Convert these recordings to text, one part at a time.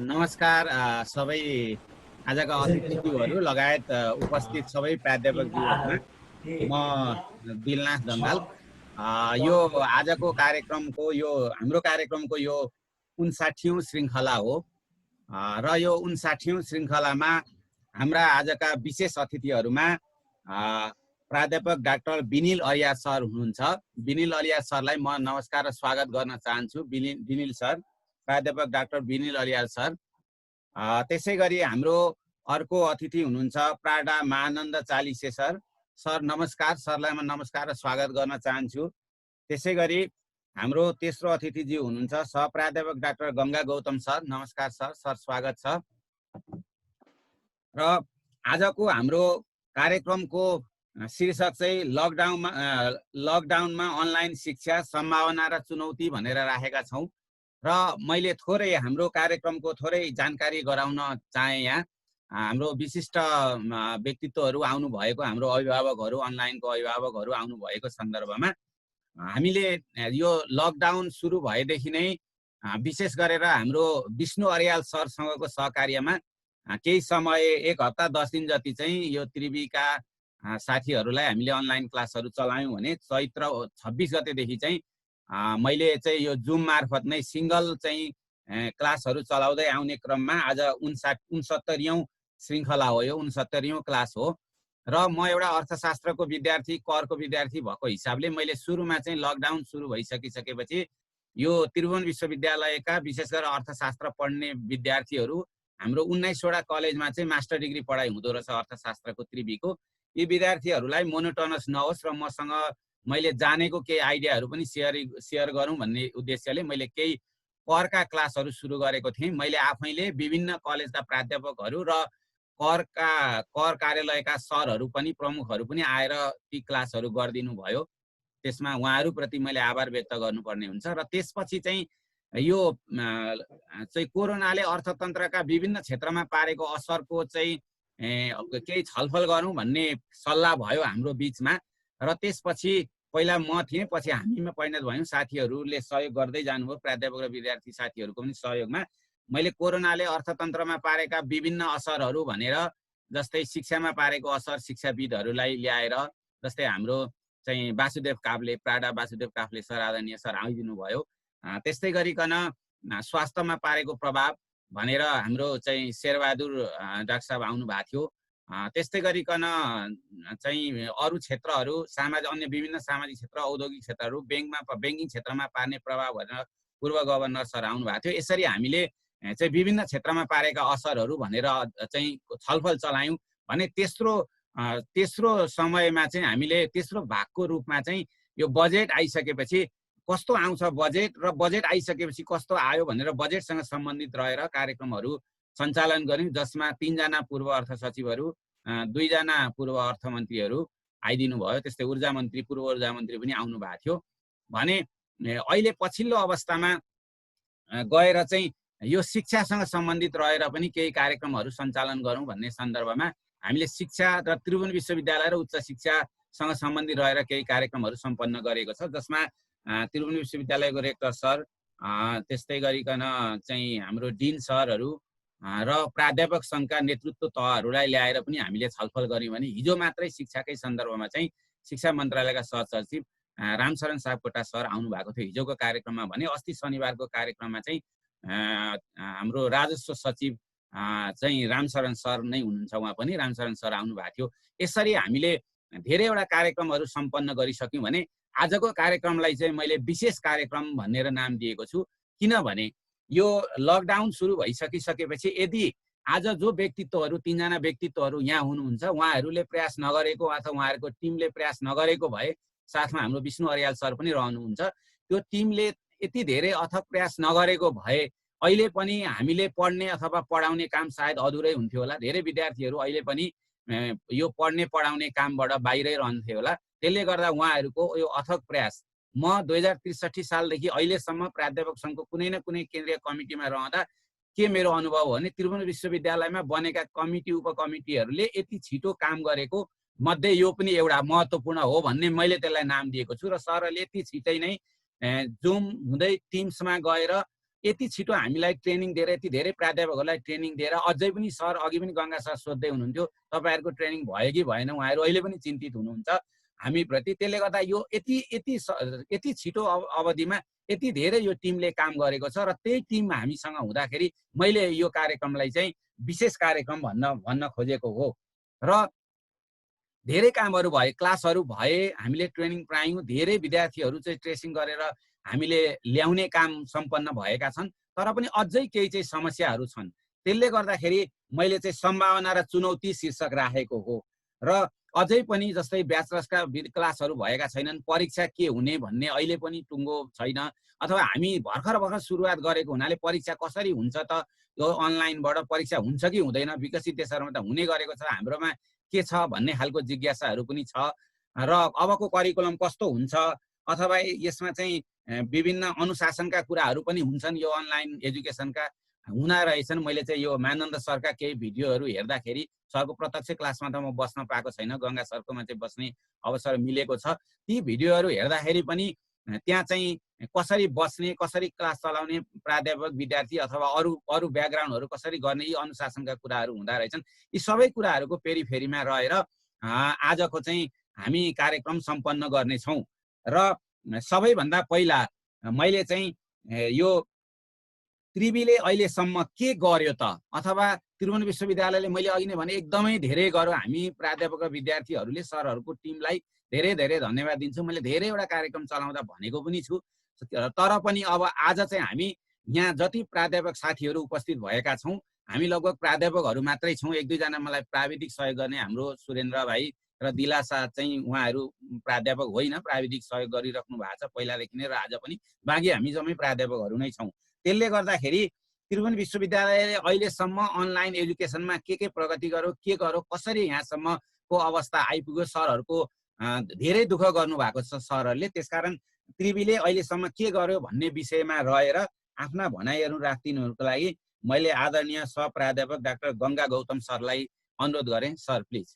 नमस्कार सबै आजका अतिथिज्यूहरू लगायत उपस्थित सबै प्राध्यापकज्यूहरूमा म दिलनाथ दङ्गाल यो आजको कार्यक्रमको यो हाम्रो कार्यक्रमको यो 59औं श्रृङ्खला हो र यो 59औं श्रृङ्खलामा हाम्रा आजका विशेष अतिथिहरूमा प्राध्यापक डाक्टर विनिल अरिया सर हुनुहुन्छ। विनिल अरिया सरलाई म नमस्कार र स्वागत गर्न चाहन्छु। विनिल सर, प्राध्यापक डाक्टर विनिल अरियाल सर। त्यसै गरी हाम्रो अर्को अतिथि हुनुहुन्छ प्राडा महानन्द चालिसे सर। सर नमस्कार, सरलाई म नमस्कार र स्वागत गर्न चाहन्छु। त्यसै गरी हाम्रो तेस्रो अतिथिज्यू हुनुहुन्छ सहप्राध्यापक डाक्टर गङ्गा गौतम सर। नमस्कार सर, सर स्वागत छ। र आजको हाम्रो कार्यक्रमको शीर्षक चाहिँ लकडाउनमा अनलाइन शिक्षा सम्भावना र चुनौती भनेर राखेका छौँ। र मैले थोरै हाम्रो कार्यक्रमको थोरै जानकारी गराउन चाहे। यहाँ हाम्रो विशिष्ट व्यक्तित्वहरू आउनुभएको, हाम्रो अभिभावकहरू, अनलाइनको अभिभावकहरू आउनुभएको सन्दर्भमा हामीले यो लकडाउन सुरु भएदेखि नै विशेष गरेर हाम्रो विष्णु अरियाल सरसँगको सहकार्यमा केही समय 1 हप्ता 10 दिन जति चाहिँ यो त्रिवीका साथीहरूलाई हामीले अनलाइन क्लासहरू चलायौँ भने चैत्र 26 गतेदेखि चाहिँ मैले चाहिँ यो जुम मार्फत नै सिङ्गल चाहिँ क्लासहरू चलाउँदै आउने क्रममा आज 69औं श्रृङ्खला हो, यो 69औं क्लास हो। र म एउटा अर्थशास्त्रको विद्यार्थी, करको विद्यार्थी भएको हिसाबले मैले सुरुमा चाहिँ लकडाउन सुरु भइसकिसकेपछि यो त्रिभुवन विश्वविद्यालयका विशेष गरेर अर्थशास्त्र पढ्ने विद्यार्थीहरू हाम्रो 19वटा कलेजमा चाहिँ मास्टर डिग्री पढाइ हुँदो रहेछ अर्थशास्त्रको त्रिवीको। यी विद्यार्थीहरूलाई मोनोटोनस नहोस् र मसँग मैले जानेको केही आइडियाहरू पनि सेयर गरौँ भन्ने उद्देश्यले मैले केही करका क्लासहरू सुरु गरेको थिएँ। मैले आफैले विभिन्न कलेजका प्राध्यापकहरू र कर कार्यालयका सरहरू पनि, प्रमुखहरू पनि आएर ती क्लासहरू गरिदिनु भयो। त्यसमा उहाँहरूप्रति मैले आभार व्यक्त गर्नुपर्ने हुन्छ। र त्यसपछि चाहिँ यो चाहिँ कोरोनाले अर्थतन्त्रका विभिन्न क्षेत्रमा पारेको असरको चाहिँ केही छलफल गरौँ भन्ने सल्लाह भयो हाम्रो बिचमा। र त्यसपछि पहिला म थिएँ, पछि हामीमा परिणत भयौँ, साथीहरूले सहयोग गर्दै जानुभयो, प्राध्यापक र विद्यार्थी साथीहरूको पनि सहयोगमा मैले कोरोनाले अर्थतन्त्रमा पारेका विभिन्न असरहरू भनेर, जस्तै शिक्षामा पारेको असर शिक्षाविदहरूलाई ल्याएर, जस्तै हाम्रो चाहिँ वासुदेव काफ्ले, प्राडा वासुदेव काफ्ले सर, आदरणीय सर आइदिनु भयो। त्यस्तै गरिकन स्वास्थ्यमा पारेको प्रभाव भनेर हाम्रो चाहिँ शेरबहादुर डाक्टर साहब आउनु भएको थियो। त्यस्तै गरिकन चाहिँ अरू क्षेत्रहरू, अन्य विभिन्न सामाजिक क्षेत्र, औद्योगिक क्षेत्रहरू, ब्याङ्किङ क्षेत्रमा पार्ने प्रभाव भनेर पूर्व गभर्नर सर आउनु भएको थियो। यसरी हामीले चाहिँ विभिन्न क्षेत्रमा पारेका असरहरू भनेर चाहिँ छलफल चलायौँ भने तेस्रो समयमा चाहिँ हामीले तेस्रो भागको रूपमा चाहिँ यो बजेट आइसकेपछि कस्तो आउँछ बजेट, र बजेट आइसकेपछि कस्तो आयो भनेर बजेटसँग सम्बन्धित रहेर कार्यक्रमहरू सञ्चालन गऱ्यौँ, जसमा 3 जना पूर्व अर्थ सचिवहरू, 2 जना पूर्व अर्थमन्त्रीहरू आइदिनु भयो। त्यस्तै पूर्व ऊर्जा मन्त्री पनि आउनु भएको थियो। भने अहिले पछिल्लो अवस्थामा गएर चाहिँ यो शिक्षासँग सम्बन्धित रहेर पनि केही कार्यक्रमहरू सञ्चालन गरौँ भन्ने सन्दर्भमा हामीले शिक्षा र त्रिभुवन विश्वविद्यालय र उच्च शिक्षासँग सम्बन्धित रहेर केही कार्यक्रमहरू सम्पन्न गरेको छ, जसमा त्रिभुवन विश्वविद्यालयको रेक्टर सर, त्यस्तै गरिकन चाहिँ हाम्रो डिन सरहरू र प्राध्यापक सङ्घका नेतृत्व तहहरूलाई ल्याएर पनि हामीले छलफल गऱ्यौँ। भने हिजो मात्रै शिक्षाकै सन्दर्भमा चाहिँ शिक्षा मन्त्रालयका सहसचिव रामशरण सापकोटा सर आउनु भएको थियो हिजोको कार्यक्रममा। भने अस्ति शनिबारको कार्यक्रममा चाहिँ हाम्रो राजस्व सचिव चाहिँ रामशरण सर नै हुनुहुन्छ, उहाँ पनि रामशरण सर आउनु भएको थियो। यसरी हामीले धेरैवटा कार्यक्रमहरू सम्पन्न गरिसक्यौँ। भने आजको कार्यक्रमलाई चाहिँ मैले विशेष कार्यक्रम भनेर नाम दिएको छु, किनभने यो लकडाउन सुरु भइसकिसकेपछि यदि आज जो व्यक्तित्वहरू, 3 जना व्यक्तित्वहरू यहाँ हुनुहुन्छ, उहाँहरूले प्रयास नगरेको अथवा उहाँहरूको टिमले प्रयास नगरेको भए, साथमा हाम्रो विष्णु अरियाल सर पनि रहनुहुन्छ, त्यो टिमले यति धेरै अथक प्रयास नगरेको भए अहिले पनि हामीले पढ्ने अथवा पढाउने काम सायद अधुरै हुन्थ्यो होला। धेरै विद्यार्थीहरू अहिले पनि यो पढ्ने पढाउने कामबाट बाहिरै रहन्थे होला। त्यसले गर्दा उहाँहरूको यो अथक प्रयास, म 2063 सालदेखि अहिलेसम्म प्राध्यापक सङ्घको कुनै न कुनै केन्द्रीय कमिटीमा रहँदा के मेरो अनुभव हो भने त्रिभुवन विश्वविद्यालयमा बनेका कमिटी, उपकमिटीहरूले यति छिटो काम गरेको मध्ये यो पनि एउटा महत्त्वपूर्ण हो भन्ने मैले त्यसलाई नाम दिएको छु। र सरहरूले यति छिटै नै जुम हुँदै टिम्समा गएर यति छिटो हामीलाई ट्रेनिङ दिएर यति धेरै प्राध्यापकहरूलाई ट्रेनिङ दिएर अझै पनि सर अघि पनि गङ्गा सर सोध्दै हुनुहुन्थ्यो तपाईँहरूको ट्रेनिङ भयो कि भएन, उहाँहरू अहिले पनि चिन्तित हुनुहुन्छ हामीप्रति। त्यसले गर्दा यो यति छिटो अवधिमा यति धेरै यो टिमले काम गरेको छ र त्यही टिम हामीसँग हुँदाखेरि मैले यो कार्यक्रमलाई चाहिँ विशेष कार्यक्रम भन्न खोजेको हो। र धेरै कामहरू भए, क्लासहरू भए, हामीले ट्रेनिङ पायौँ, धेरै विद्यार्थीहरू चाहिँ ट्रेसिङ गरेर हामीले ल्याउने काम सम्पन्न भएका छन्। तर पनि अझै केही चाहिँ समस्याहरू छन्। त्यसले गर्दाखेरि मैले चाहिँ सम्भावना र चुनौती शीर्षक राखेको हो। र अझै पनि जस्तै ब्याचलर्सका क्लासहरू भएका छैनन्, परीक्षा के हुने भन्ने अहिले पनि टुङ्गो छैन, अथवा हामी भर्खर सुरुवात गरेको हुनाले परीक्षा कसरी हुन्छ त, यो अनलाइनबाट परीक्षा हुन्छ कि हुँदैन, विकसित देशहरूमा त हुने गरेको छ, हाम्रोमा के छ भन्ने खालको जिज्ञासाहरू पनि छ। र अबको करिकुलम कस्तो हुन्छ, अथवा यसमा चाहिँ विभिन्न अनुशासनका कुराहरू पनि हुन्छन् यो अनलाइन एजुकेसनका हुना रहेछन्। मैले चाहिँ यो मानन्द सरका केही भिडियोहरू हेर्दाखेरि, सरको प्रत्यक्ष क्लासमा त म बस्न पाएको छैन, गङ्गा सरकोमा चाहिँ बस्ने अवसर मिलेको छ। ती भिडियोहरू हेर्दाखेरि पनि त्यहाँ चाहिँ कसरी बस्ने, कसरी क्लास चलाउने, प्राध्यापक विद्यार्थी अथवा अरू ब्याकग्राउन्डहरू कसरी गर्ने, यी अनुशासनका कुराहरू हुँदा रहेछन्। यी सबै कुराहरूको पेरिफेरीमा रहेर आजको चाहिँ हामी कार्यक्रम सम्पन्न गर्नेछौँ। र सबैभन्दा पहिला मैले चाहिँ यो त्रिवीले अहिलेसम्म के गर्यो त, अथवा त्रिभुवन विश्वविद्यालयले, मैले अघि नै भने एकदमै धेरै गर्यो। हामी प्राध्यापक र विद्यार्थीहरूले सरहरूको टिमलाई धेरै धेरै धन्यवाद दिन्छु। मैले धेरैवटा कार्यक्रम चलाउँदा भनेको पनि छु। तर पनि अब आज चाहिँ हामी यहाँ जति प्राध्यापक साथीहरू उपस्थित भएका छौँ, हामी लगभग प्राध्यापकहरू मात्रै छौँ। एक दुईजना मलाई प्राविधिक सहयोग गर्ने हाम्रो सुरेन्द्र भाइ र दिलासा चाहिँ उहाँहरू प्राध्यापक होइन, प्राविधिक सहयोग गरिराख्नु भएको छ पहिलादेखि नै, र आज पनि। बाँकी हामी जम्मै प्राध्यापकहरू नै छौँ। त्यसले गर्दाखेरि त्रिभुवन विश्वविद्यालयले अहिलेसम्म अनलाइन एजुकेसनमा के प्रगति गर्यो, के गर्यो, कसरी यहाँसम्मको अवस्था आइपुग्यो, सरहरूको धेरै दुःख गर्नुभएको छ सरहरूले। त्यसकारण त्रिवीले अहिलेसम्म के गर्यो भन्ने विषयमा रहेर आफ्ना भनाइहरू राखिदिनुको लागि मैले आदरणीय सहप्राध्यापक डाक्टर गङ्गा गौतम सरलाई अनुरोध गरेँ। Sir please.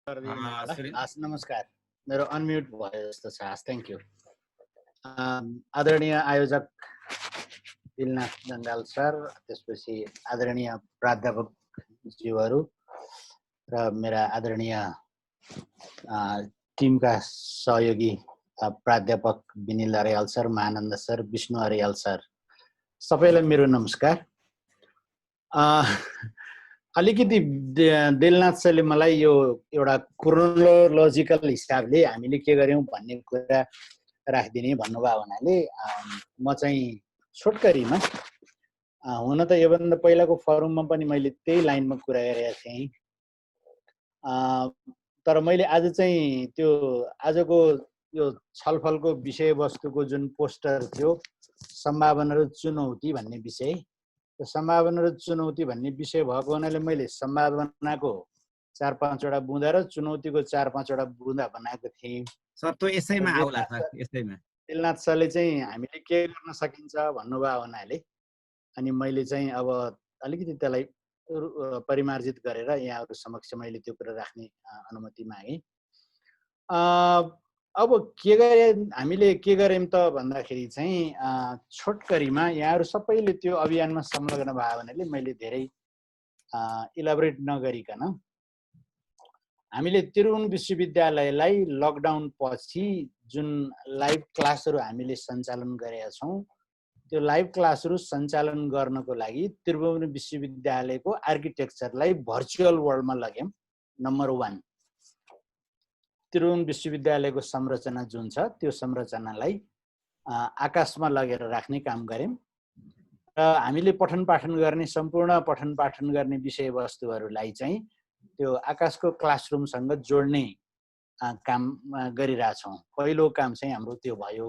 नमस्कार, मेरो अनम्युट भयो जस्तो छ। Thank you. आदरणीय आयोजक दिलनाथ जङ्गाल सर, त्यसपछि आदरणीय प्राध्यापकज्यूहरू र मेरा आदरणीय टिमका सहयोगी प्राध्यापक Vinil Aryal sir, Mahanand sir, Vishnu Aryal sir, सबैलाई मेरो नमस्कार। अलिकति दिलनाथ सरले मलाई यो एउटा क्रोनोलोजिकल हिसाबले हामीले के गर्यौँ भन्ने कुरा राखिदिने भन्नुभयो हुनाले म चाहिँ छोटकरीमा, हुन त योभन्दा पहिलाको फोरममा पनि मैले त्यही लाइनमा कुरा गरेका थिएँ, तर मैले आज चाहिँ त्यो आजको यो छलफलको विषयवस्तुको जुन पोस्टर थियो, सम्भावना र चुनौती भन्ने विषय, सम्भावना र चुनौती भन्ने विषय भएको हुनाले मैले सम्भावनाको 4-5वटा बुँदा र चुनौतीको 4-5वटा बुँदा बनाएको थिएँ। सर त्यो यसैमा आउला सर, यसैमा। दिलनाथ सरले चाहिँ हामीले के गर्न सकिन्छ भन्नुभयो हुनाले अनि मैले चाहिँ अब अलिकति त्यसलाई परिमार्जित गरेर यहाँहरु समक्ष मैले त्यो कुरा राख्ने अनुमति मागे। अब के गरे, हामीले के गर्यौं त भन्दाखेरि चाहिँ छोटकरीमा यहाँहरु सबैले त्यो अभियानमा संलग्न भयो भनेले मैले धेरै इलाबोरेट नगरिकन हामीले त्रिभुवन विश्वविद्यालयलाई लकडाउन पछि जुन लाइभ क्लासहरु हामीले सञ्चालन गरेका छौं, त्यो लाइभ क्लासहरु सञ्चालन गर्नको लागि त्रिभुवन विश्वविद्यालयको आर्किटेक्चरलाई भर्चुअल वर्ल्डमा लग्यौं। नम्बर 1 त्रिभुवन विश्वविद्यालयको संरचना जुन छ त्यो संरचनालाई आकाशमा लगेर राख्ने काम गर्यौं र हामीले पठन पाठन गर्ने, सम्पूर्ण पठन पाठन गर्ने विषयवस्तुहरुलाई चाहिँ त्यो आकाशको क्लासरुमसँग जोड्ने काम गरिरहेछौं। पहिलो काम चाहिँ हाम्रो त्यो भयो।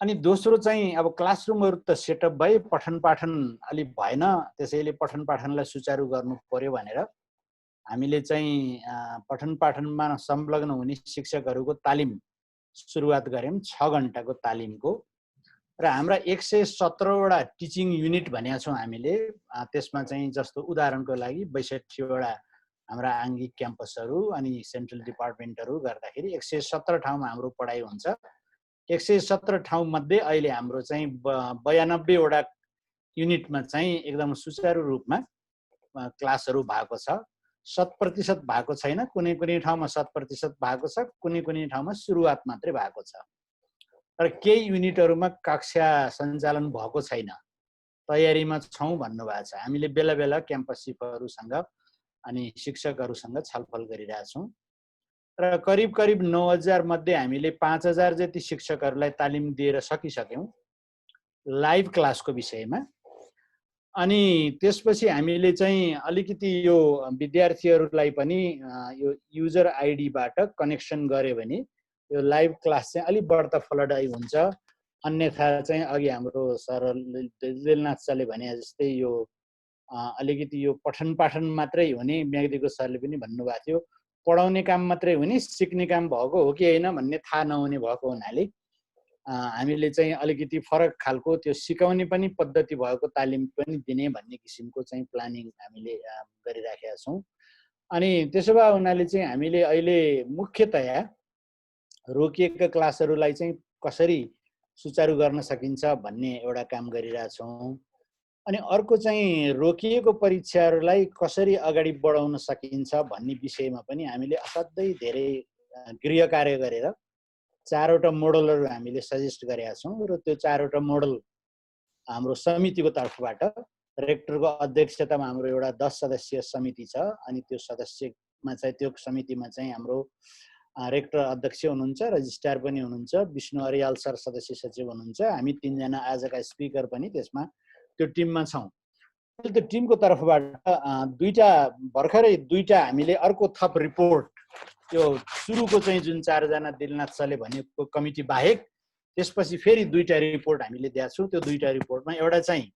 अनि दोस्रो चाहिँ अब क्लासरुमहरु त सेटअप भए, पठन पाठन अलि भएन, त्यसैले पठन पाठनलाई सुचारु गर्नु पर्यो भनेर हामीले चाहिँ पठन पाठनमा संलग्न हुने शिक्षकहरुको तालिम सुरुवात गर्यौं। 6 घण्टाको तालिमको र हाम्रा 117 वटा टिचिङ युनिट भनेका छौं हामीले। त्यसमा चाहिँ जस्तो उदाहरणको लागि 62 वटा हाम्रा आङ्गिक क्याम्पसहरू अनि सेन्ट्रल डिपार्टमेन्टहरू गर्दाखेरि 117 ठाउँमा हाम्रो पढाइ हुन्छ। 117 ठाउँ मध्ये अहिले हाम्रो चाहिँ 92 वटा युनिटमा चाहिँ एकदम सुचारू रूपमा क्लासहरू भएको छ। 100% भएको छैन, कुनै कुनै ठाउँमा 100% भएको छ, कुनै कुनै ठाउँमा सुरुवात मात्रै भएको छ। तर केही युनिटहरूमा कक्षा सञ्चालन भएको छैन, तयारीमा छौँ भन्नुभएको छ। हामीले बेला बेला क्याम्पस चिफहरूसँग अनि शिक्षकहरूसँग छलफल गरिरहेछौँ र करिब करिब 9000 मध्ये हामीले 5000 जति शिक्षकहरूलाई तालिम दिएर सकिसक्यौँ लाइभ क्लासको विषयमा। अनि त्यसपछि हामीले चाहिँ अलिकति यो विद्यार्थीहरूलाई पनि यो युजर आइडीबाट कनेक्सन गऱ्यो भने यो लाइभ क्लास चाहिँ अलिक बढ्ता फलदायी हुन्छ। अन्यथा चाहिँ अघि हाम्रो सर दिलनाथ सरले भने जस्तै यो अलिकति यो पठन पाठन मात्रै हुने, म्याग्दीको सरले पनि भन्नुभएको थियो, पढाउने काम मात्रै हुने, सिक्ने काम भएको हो कि होइन भन्ने थाहा नहुने भएको हुनाले हामीले चाहिँ अलिकति फरक खालको त्यो सिकाउने पनि पद्धति भएको तालिम पनि दिने भन्ने किसिमको चाहिँ प्लानिङ हामीले गरिराखेका छौँ। अनि त्यसो भए हुनाले चाहिँ हामीले अहिले मुख्यतया रोकिएका क्लासहरूलाई चाहिँ कसरी सुचारू गर्न सकिन्छ भन्ने एउटा काम गरिरहेछौँ। अनि अर्को चाहिँ रोकिएको परीक्षाहरूलाई कसरी अगाडि बढाउन सकिन्छ भन्ने विषयमा पनि हामीले असाध्यै धेरै गृह कार्य गरेर 4 वटा मोडलहरू हामीले सजेस्ट गरेका छौँ र त्यो 4 वटा मोडल हाम्रो समितिको तर्फबाट रेक्टरको अध्यक्षतामा हाम्रो एउटा 10 सदस्यीय समिति छ। अनि त्यो सदस्यमा चाहिँ त्यो समितिमा चाहिँ हाम्रो रेक्टर अध्यक्ष हुनुहुन्छ, रजिस्ट्रार पनि हुनुहुन्छ, विष्णु अरियाल सर सदस्य सचिव हुनुहुन्छ, हामी 3 जना आजका स्पिकर पनि त्यसमा त्यो टिममा छौँ। त्यो टिमको तर्फबाट भर्खरै दुईटा हामीले अर्को थप रिपोर्ट, त्यो सुरुको चाहिँ जुन 4 जना दिलनाथ सरले भनेको कमिटी बाहेक त्यसपछि फेरि 2टा रिपोर्ट हामीले दिएको छौँ। त्यो 2टा रिपोर्टमा एउटा चाहिँ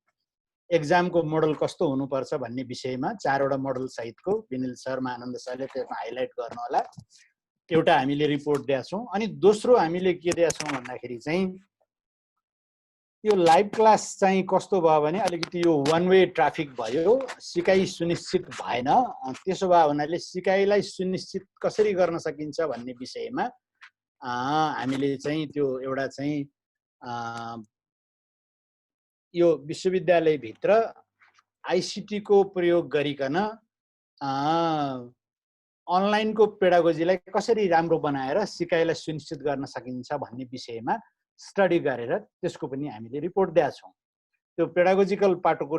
एक्जामको मोडल कस्तो हुनुपर्छ भन्ने विषयमा 4 वटा मोडल सहितको विनिल सर, मानन्द सरले त्यसमा हाइलाइट गर्नु होला, एउटा हामीले रिपोर्ट दिएको छौँ। अनि दोस्रो हामीले के दिएको छौँ भन्दाखेरि चाहिँ यो लाइभ क्लास चाहिँ कस्तो भयो भने अलिकति यो वान वे ट्राफिक भयो, सिकाइ सुनिश्चित भएन। त्यसो भए हुनाले सिकाइलाई सुनिश्चित कसरी गर्न सकिन्छ भन्ने विषयमा हामीले चाहिँ त्यो एउटा चाहिँ यो विश्वविद्यालयभित्र आइसिटी को प्रयोग गरिकन अनलाइनको पेडागोजीलाई कसरी राम्रो बनाएर सिकाइलाई सुनिश्चित गर्न सकिन्छ भन्ने विषयमा स्टडी गरेर त्यसको पनि हामीले रिपोर्ट दिएका छौँ। त्यो पेडागोजिकल पाटोको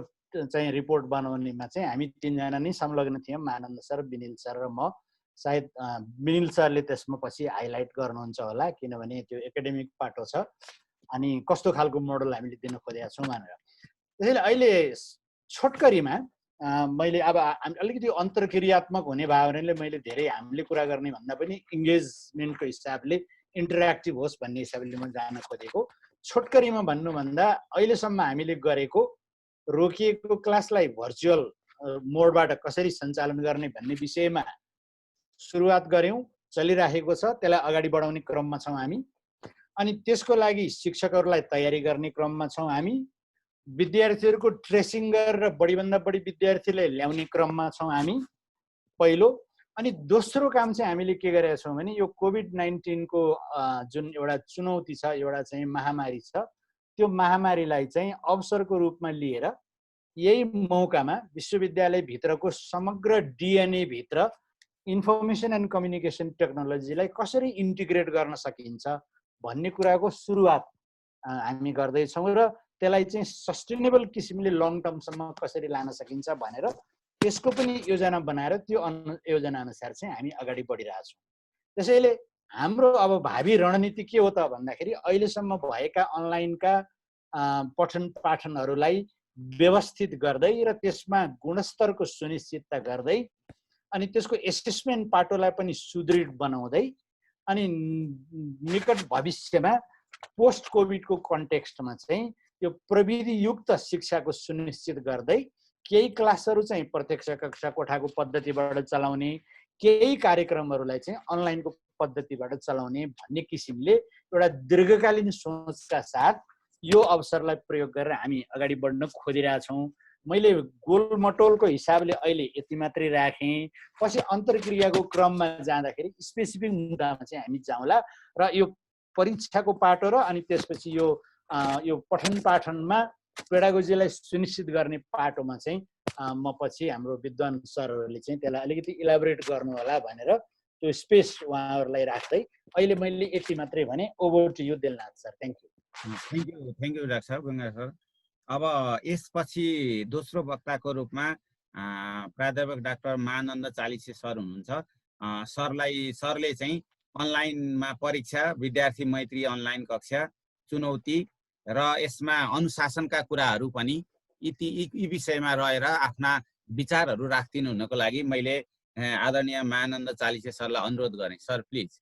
चाहिँ रिपोर्ट बनाउनेमा चाहिँ हामी 3 जना नै संलग्न थियौँ, मानन्द सर, विनिल सर र म। सायद विनिल सरले त्यसमा पछि हाइलाइट गर्नुहुन्छ होला, किनभने त्यो एकाडेमिक पाटो छ अनि कस्तो खालको मोडल हामीले दिन खोजेका छौँ भनेर। त्यसैले अहिले छोटकरीमा मैले अब अलिकति अन्तर्क्रियात्मक हुने भावनाले मैले धेरै हामीले कुरा गर्ने भन्दा पनि इन्गेजमेन्टको हिसाबले इन्टरेक्टिभ होस् भन्ने हिसाबले म जान खोजेको। छोटकरीमा भन्नुभन्दा अहिलेसम्म हामीले गरेको रोकिएको क्लासलाई भर्चुअल मोडबाट कसरी सञ्चालन गर्ने भन्ने विषयमा सुरुवात गऱ्यौँ, चलिराखेको छ, त्यसलाई अगाडि बढाउने क्रममा छौँ हामी। अनि त्यसको लागि शिक्षकहरूलाई तयारी गर्ने क्रममा छौँ हामी। विद्यार्थीहरूको ट्रेसिङ गरेर बढीभन्दा बढी विद्यार्थीलाई ल्याउने क्रममा छौँ हामी पहिलो। अनि दोस्रो काम चाहिँ हामीले के गरेका छौँ भने यो कोभिड-19 को जुन एउटा चुनौती छ, एउटा चाहिँ महामारी छ, त्यो महामारीलाई चाहिँ अवसरको रूपमा लिएर यही मौकामा विश्वविद्यालयभित्रको समग्र डिएनए भित्र इन्फर्मेसन एन्ड कम्युनिकेसन टेक्नोलोजीलाई कसरी इन्टिग्रेट गर्न सकिन्छ भन्ने कुराको सुरुवात हामी गर्दैछौँ र त्यसलाई चाहिँ सस्टेनेबल किसिमले लङ टर्मसम्म कसरी लान सकिन्छ भनेर त्यसको पनि योजना बनाएर त्यो योजना अनुसार चाहिँ हामी अगाडि बढिरहेछौँ। त्यसैले हाम्रो अब भावी रणनीति के हो त भन्दाखेरि अहिलेसम्म भएका अनलाइनका पठन पाठनहरूलाई व्यवस्थित गर्दै र त्यसमा गुणस्तरको सुनिश्चितता गर्दै अनि त्यसको एसेसमेन्ट पाटोलाई पनि सुदृढ बनाउँदै अनि निकट भविष्यमा पोस्ट कोभिडको कन्टेक्स्टमा चाहिँ यो प्रविधियुक्त शिक्षाको सुनिश्चित गर्दै केही क्लासहरू चाहिँ प्रत्यक्ष कक्षा कोठाको पद्धतिबाट चलाउने, केही कार्यक्रमहरूलाई चाहिँ अनलाइनको पद्धतिबाट चलाउने भन्ने किसिमले एउटा दीर्घकालीन सोचका साथ यो अवसरलाई प्रयोग गरेर हामी अगाडि बढ्न खोजिरहेछौँ मैले गोलमटोलको हिसाबले अहिले यति मात्रै राखेँ। पछि अन्तर्क्रियाको क्रममा जाँदाखेरि स्पेसिफिक मुद्दामा चाहिँ हामी जाउँला र यो परीक्षाको पाटो र अनि त्यसपछि यो पठन पाठनमा पेडागोजीलाई सुनिश्चित गर्ने पाटोमा चाहिँ म पछि हाम्रो विद्वान सरहरूले चाहिँ त्यसलाई अलिकति इलाबोरेट गर्नु होला भनेर त्यो स्पेस उहाँहरूलाई राख्दै अहिले मैले यति मात्रै भने। Over to you Dilnath sir. Thank you. Thank you doctor साहब, गङ्गा सर। अब यसपछि दोस्रो वक्ताको रूपमा प्राध्यापक डाक्टर महानन्द चालिसे सर हुनुहुन्छ। सरले चाहिँ अनलाइनमा परीक्षा, विद्यार्थी मैत्री अनलाइन कक्षा, चुनौती र यसमा अनुशासनका कुराहरू पनि यी विषयमा रहेर आफ्ना विचारहरू राखिदिनु हुनको लागि मैले आदरणीय महानन्द चालिसे सरलाई अनुरोध गरेँ। Sir please.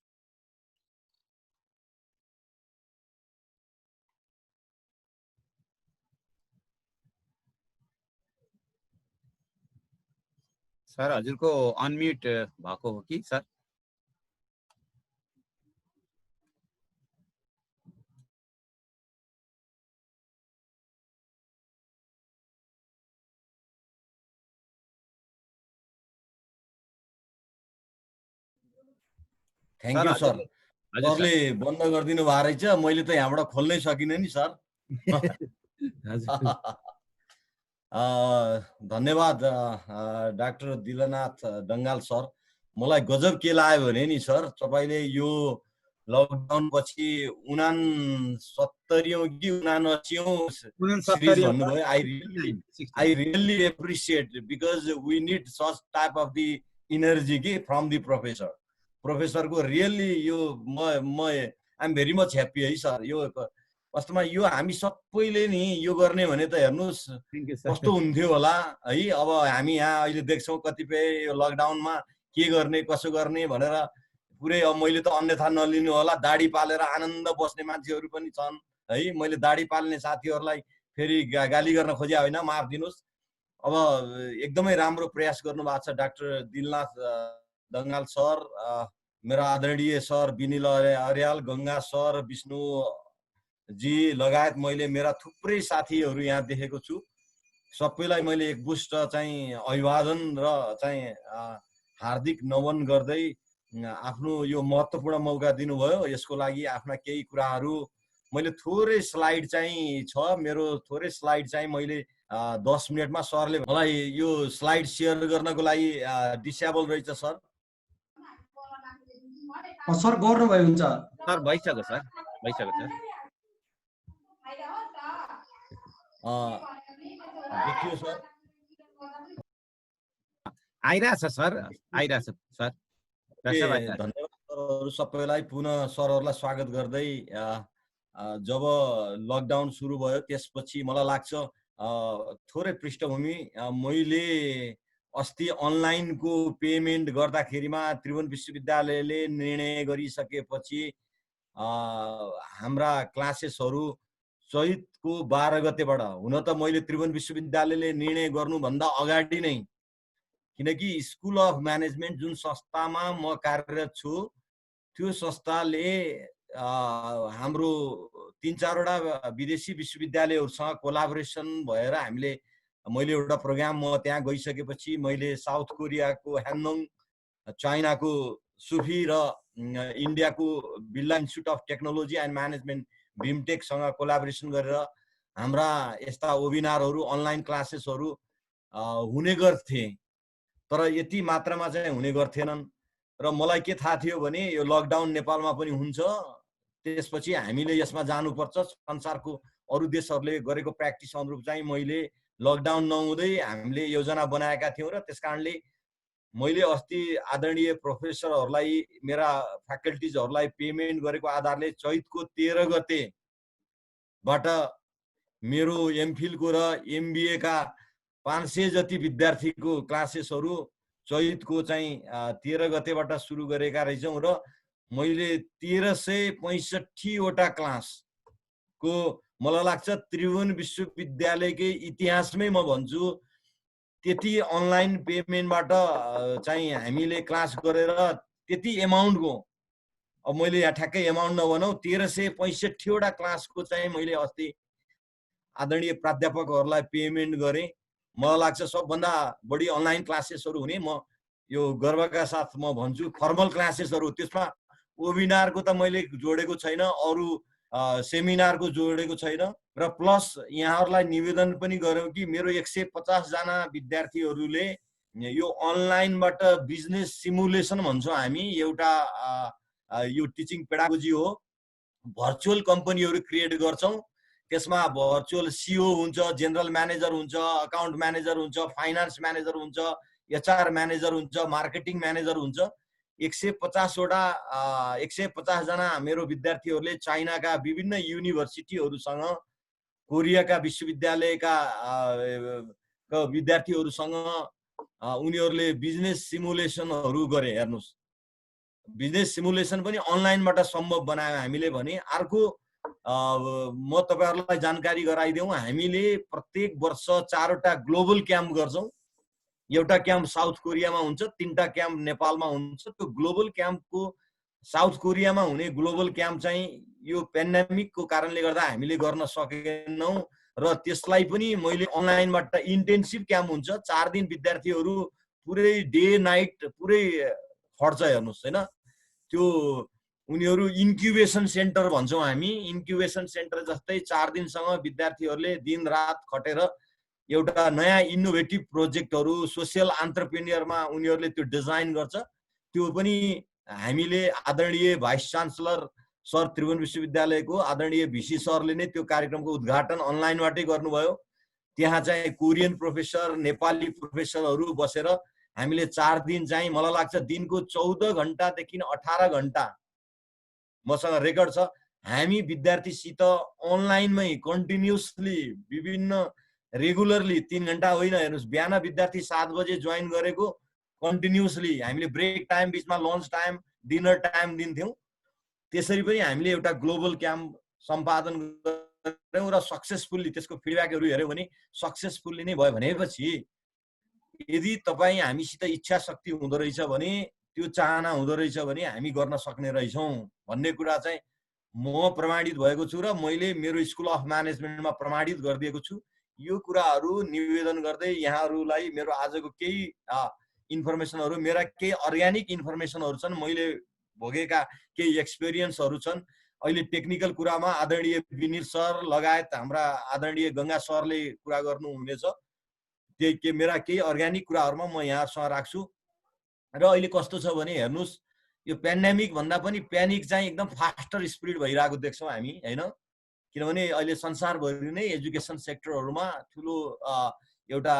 सर हजुरको अनम्युट भएको हो कि सर? Thank you sir. सरले बन्द गरिदिनु भएको रहेछ, मैले त यहाँबाट खोल्नै सकिनँ नि सर। धन्यवाद डाक्टर दिलनाथ डङ्गाल सर। मलाई गजब के लाग्यो भने नि सर, तपाईँले यो लकडाउन पछि 69औं कि 79औं सिरिज भन्नुभयो। I really appreciate because we need such type of the energy कि फ्रम द प्रोफेसरको रियली यो I am very much happy है सर। यो वास्तवमा यो हामी सबैले नि यो गर्ने भने त हेर्नुहोस् कस्तो हुन्थ्यो होला है। अब हामी यहाँ अहिले देख्छौँ कतिपय यो लकडाउनमा के गर्ने कसो गर्ने भनेर पुरै। अब मैले त अन्यथा नलिनु होला, दाढी पालेर आनन्द बस्ने मान्छेहरू पनि छन् है। मैले दाढी पाल्ने साथीहरूलाई फेरि गाली गर्न खोजे होइन, माफ दिनुहोस्। अब एकदमै राम्रो प्रयास गर्नुभएको छ डाक्टर दिलनाथ डङ्गाल सर, मेरा आदरणीय सर विनिल अर्याल, गङ्गा सर, विष्णु जी लगायत मैले मेरा थुप्रै साथीहरू यहाँ देखेको छु। सबैलाई मैले एकमुष्ट चाहिँ अभिवादन र चाहिँ हार्दिक नमन गर्दै आफ्नो यो महत्त्वपूर्ण मौका दिनुभयो। यसको लागि आफ्ना केही कुराहरू मैले थोरै स्लाइड चाहिँ छ मेरो, थोरै स्लाइड चाहिँ मैले 10 मिनटमा सरले मलाई यो स्लाइड सेयर गर्नको लागि डिसेबल रहेछ सर। सर गर्नुभयो हुन्छ सर? भइसक्यो सर, भइसक्यो सर। देखियो सर, आइरहेछ सर, आइरहेछ सर। धन्यवाद सरहरू सबैलाई, पुनः सरहरूलाई स्वागत गर्दै। जब लकडाउन सुरु भयो त्यसपछि मलाई लाग्छ थोरै पृष्ठभूमि, मैले अस्ति अनलाइनको पेमेन्ट गर्दाखेरिमा त्रिभुवन विश्वविद्यालयले निर्णय गरिसकेपछि हाम्रा क्लासेसहरू चैतको 12 गतेबाट, हुन त मैले त्रिभुवन विश्वविद्यालयले निर्णय गर्नुभन्दा अगाडि नै, किनकि स्कुल अफ म्यानेजमेन्ट जुन संस्थामा म कार्यरत छु त्यो संस्थाले हाम्रो 3-4 वटा विदेशी विश्वविद्यालयहरूसँग कोलाबोरेसन भएर मैले एउटा प्रोग्राम म त्यहाँ गइसकेपछि मैले साउथ कोरियाको ह्यानोङ, चाइनाको सुफी र इन्डियाको Birla institute of technology and management बिमटेकसँग कोलाबोरेसन गरेर हाम्रा यस्ता वेबिनारहरू, अनलाइन क्लासेसहरू हुने गर्थे, तर यति मात्रामा चाहिँ हुने गर्थेनन्। र मलाई के थाहा थियो भने यो लकडाउन नेपालमा पनि हुन्छ, त्यसपछि हामीले यसमा जानुपर्छ। संसारको अरू देशहरूले गरेको प्र्याक्टिस अनुरूप चाहिँ मैले लकडाउन नहुँदै हामीले योजना बनाएका थियौँ र त्यसकारणले मैले अस्ति आदरणीय प्रोफेसरहरूलाई, मेरा फ्याकल्टिजहरूलाई पेमेन्ट गरेको आधारले चैतको 13 गतेबाट मेरो एमफिलको र एमबिएका 500 जति विद्यार्थीको क्लासेसहरू चैतको चाहिँ 13 गतेबाट सुरु गरेका रहेछौँ र मैले 1365 वटा क्लासको, मलाई लाग्छ त्रिभुवन विश्वविद्यालयकै इतिहासमै म भन्छु त्यति अनलाइन पेमेन्टबाट चाहिँ हामीले क्लास गरेर त्यति एमाउन्टको, अब मैले यहाँ ठ्याक्कै एमाउन्ट नभनौँ, 1365 वटा क्लासको चाहिँ मैले अस्ति आदरणीय प्राध्यापकहरूलाई पेमेन्ट गरेँ मलाई लाग्छ सबभन्दा बढी अनलाइन क्लासेसहरू हुने, म यो गर्वका साथ म भन्छु फर्मल क्लासेसहरू, त्यसमा वेबिनारको त मैले जोडेको छैन, अरू सेमिनारको जोडेको छैन। र प्लस यहाँहरूलाई निवेदन पनि गऱ्यौँ कि मेरो 150 जना विद्यार्थीहरूले यो अनलाइनबाट बिजनेस सिमुलेसन भन्छौँ हामी, एउटा यो टिचिङ पेडागोजी हो, भर्चुअल कम्पनीहरू क्रिएट गर्छौँ। त्यसमा भर्चुअल सिओ हुन्छ, जेनरल म्यानेजर हुन्छ, अकाउन्ट म्यानेजर हुन्छ, फाइनान्स म्यानेजर हुन्छ, एचआर म्यानेजर हुन्छ, मार्केटिङ म्यानेजर हुन्छ। 150 जना मेरो विद्यार्थीहरूले चाइनाका विभिन्न युनिभर्सिटीहरूसँग, कोरियाका विश्वविद्यालयका विद्यार्थीहरूसँग उनीहरूले बिजनेस सिमुलेसनहरू गरे। हेर्नुहोस्, बिजनेस सिमुलेसन पनि अनलाइनबाट सम्भव बनायो हामीले भने। अर्को म तपाईहरुलाई जानकारी गराइदेऊ, हामीले प्रत्येक वर्ष 4वटा ग्लोबल क्याम्प गर्छौं। एउटा क्याम्प साउथ कोरियामा हुन्छ, 3टा क्याम्प नेपालमा हुन्छ। त्यो ग्लोबल क्याम्पको साउथ कोरियामा हुने ग्लोबल क्याम्प चाहिँ यो पेन्डेमिकको कारणले गर्दा हामीले गर्न सकेनौं र त्यसलाई पनि मैले अनलाइनबाट इन्टेन्सिभ क्याम्प हुन्छ। 4 दिन विद्यार्थीहरू पुरै डे नाइट पुरै खट्छ। हेर्नुस् हैन, त्यो उनीहरू इन्क्युबेसन सेन्टर भन्छौं हामी। इन्क्युबेसन सेन्टर जस्तै 4 दिनसम्म विद्यार्थीहरूले दिन रात खटेर एउटा नयाँ इनोभेटिभ प्रोजेक्टहरू सोशल एन्टरप्रेन्योरमा उनीहरूले त्यो डिजाइन गर्छ। त्यो पनि हामीले आदरणीय भाइस चान्सलर सर त्रिभुवन विश्वविद्यालयको आदरणीय भिसी सरले नै त्यो कार्यक्रमको उद्घाटन अनलाइनबाटै गर्नुभयो। त्यहाँ चाहिँ कोरियन प्रोफेसर, नेपाली प्रोफेसरहरू बसेर हामीले 4 दिन चाहिँ मलाई लाग्छ दिनको 14 घण्टादेखि 18 घण्टा मसँग रेकर्ड छ। हामी विद्यार्थीसित अनलाइनमै कन्टिन्युअसली विभिन्न रेगुलरली 3 घण्टा होइन, हेर्नुस् बिहान विद्यार्थी 7 बजे जोइन गरेको कन्टिन्युअसली हामीले ब्रेक टाइम बिचमा लन्च टाइम डिनर टाइम दिन्थ्यौं। त्यसरी पनि हामीले एउटा ग्लोबल क्याम्प सम्पादन गर्यौं र सक्सेसफुल्ली त्यसको फिडब्याकहरू हेर्यौं भने सक्सेसफुल्ली नै भयो। भनेपछि यदि तपाई हामीसित इच्छा शक्ति हुँदो रहेछ भने, त्यो चाहना हुँदो रहेछ भने हामी गर्न सक्ने रहेछौं भन्ने कुरा चाहिँ म प्रमाणित भएको छु र मैले मेरो स्कुल अफ म्यानेजमेन्टमा प्रमाणित गरिदिएको छु। यो कुराहरू निवेदन गर्दै यहाँहरूलाई मेरो आजको केही इन्फर्मेसनहरू, मेरा केही अर्ग्यानिक इन्फर्मेसनहरू छन्, मैले भोगेका केही एक्सपिरियन्सहरू छन्। अहिले टेक्निकल कुरामा आदरणीय विनिल सर लगायत हाम्रा आदरणीय गंगा सरले कुरा गर्नुहुनेछ। त्यही के मेरा केही अर्ग्यानिक कुराहरूमा म यहाँसँग राख्छु। र अहिले कस्तो छ भने हेर्नुस्, यो पेन्डेमिक भन्दा पनि प्यानिक चाहिँ एकदम फास्टर स्पिड भइरहेको देख्छौँ हामी हैन। किनभने अहिले संसारभरि नै एजुकेसन सेक्टरहरूमा ठुलो एउटा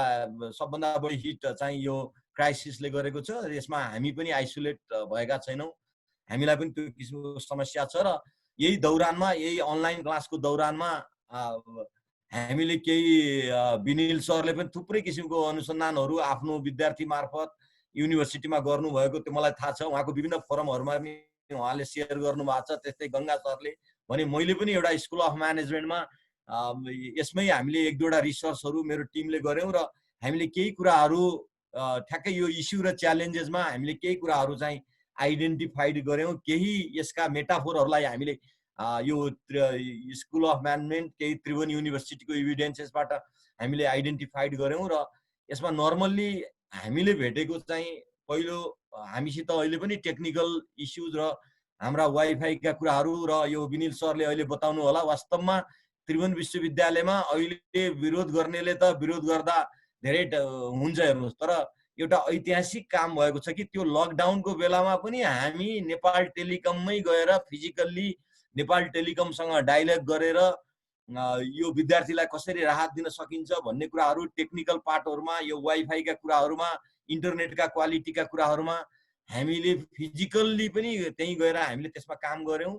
सबभन्दा बढी हिट चाहिँ यो क्राइसिसले गरेको छ। यसमा हामी पनि आइसोलेट भएका छैनौं, हामीलाई पनि त्यो किसिमको समस्या छ। र यही दौरानमा, यही अनलाइन क्लासको दौरानमा हामीले केही विनिल सरले पनि थुप्रै किसिमको अनुसन्धानहरू आफ्नो विद्यार्थी मार्फत युनिभर्सिटीमा गर्नुभएको त्यो मलाई थाहा छ। उहाँको विभिन्न फोरमहरूमा पनि उहाँले सेयर गर्नुभएको छ। त्यस्तै गंगा सरले भने मैले पनि एउटा स्कुल अफ म्यानेजमेन्टमा यसमै हामीले 1-2वटा रिसर्चहरू मेरो टिमले गर्यौं र हामीले केही कुराहरू ठ्याक्कै यो इस्यु र च्यालेन्जेसमा हामीले केही कुराहरू चाहिँ आइडेन्टिफाइड गर्यौं। केही यसका मेटाफोरहरूलाई हामीले यो स्कुल अफ म्यानेजमेन्ट केही त्रिभुवन युनिभर्सिटीको इभिडेन्सेसबाट हामीले आइडेन्टिफाइड गर्यौं। र यसमा नर्मल्ली हामीले भेटेको चाहिँ पहिलो हामीसित अहिले पनि टेक्निकल इस्युज र हाम्रा वाइफाईका कुराहरू र यो विनिल सरले अहिले बताउनु होला। वास्तवमा त्रिभुवन विश्वविद्यालयमा अहिले विरोध गर्नेले त विरोध गर्दा धेरै हुन्छ हेर्नुहोस्, तर एउटा ऐतिहासिक काम भएको छ कि त्यो लकडाउनको बेलामा पनि हामी नेपाल टेलिकममै गएर फिजिकल्ली नेपाल टेलिकमसँग डायलग गरेर यो विद्यार्थीलाई कसरी राहत दिन सकिन्छ भन्ने कुराहरू टेक्निकल पार्टहरुमा, यो वाइफाईका कुराहरुमा, इन्टरनेटका क्वालिटीका कुराहरुमा हामीले फिजिकल्ली पनि त्यही गएर हामीले त्यसमा काम गर्यौं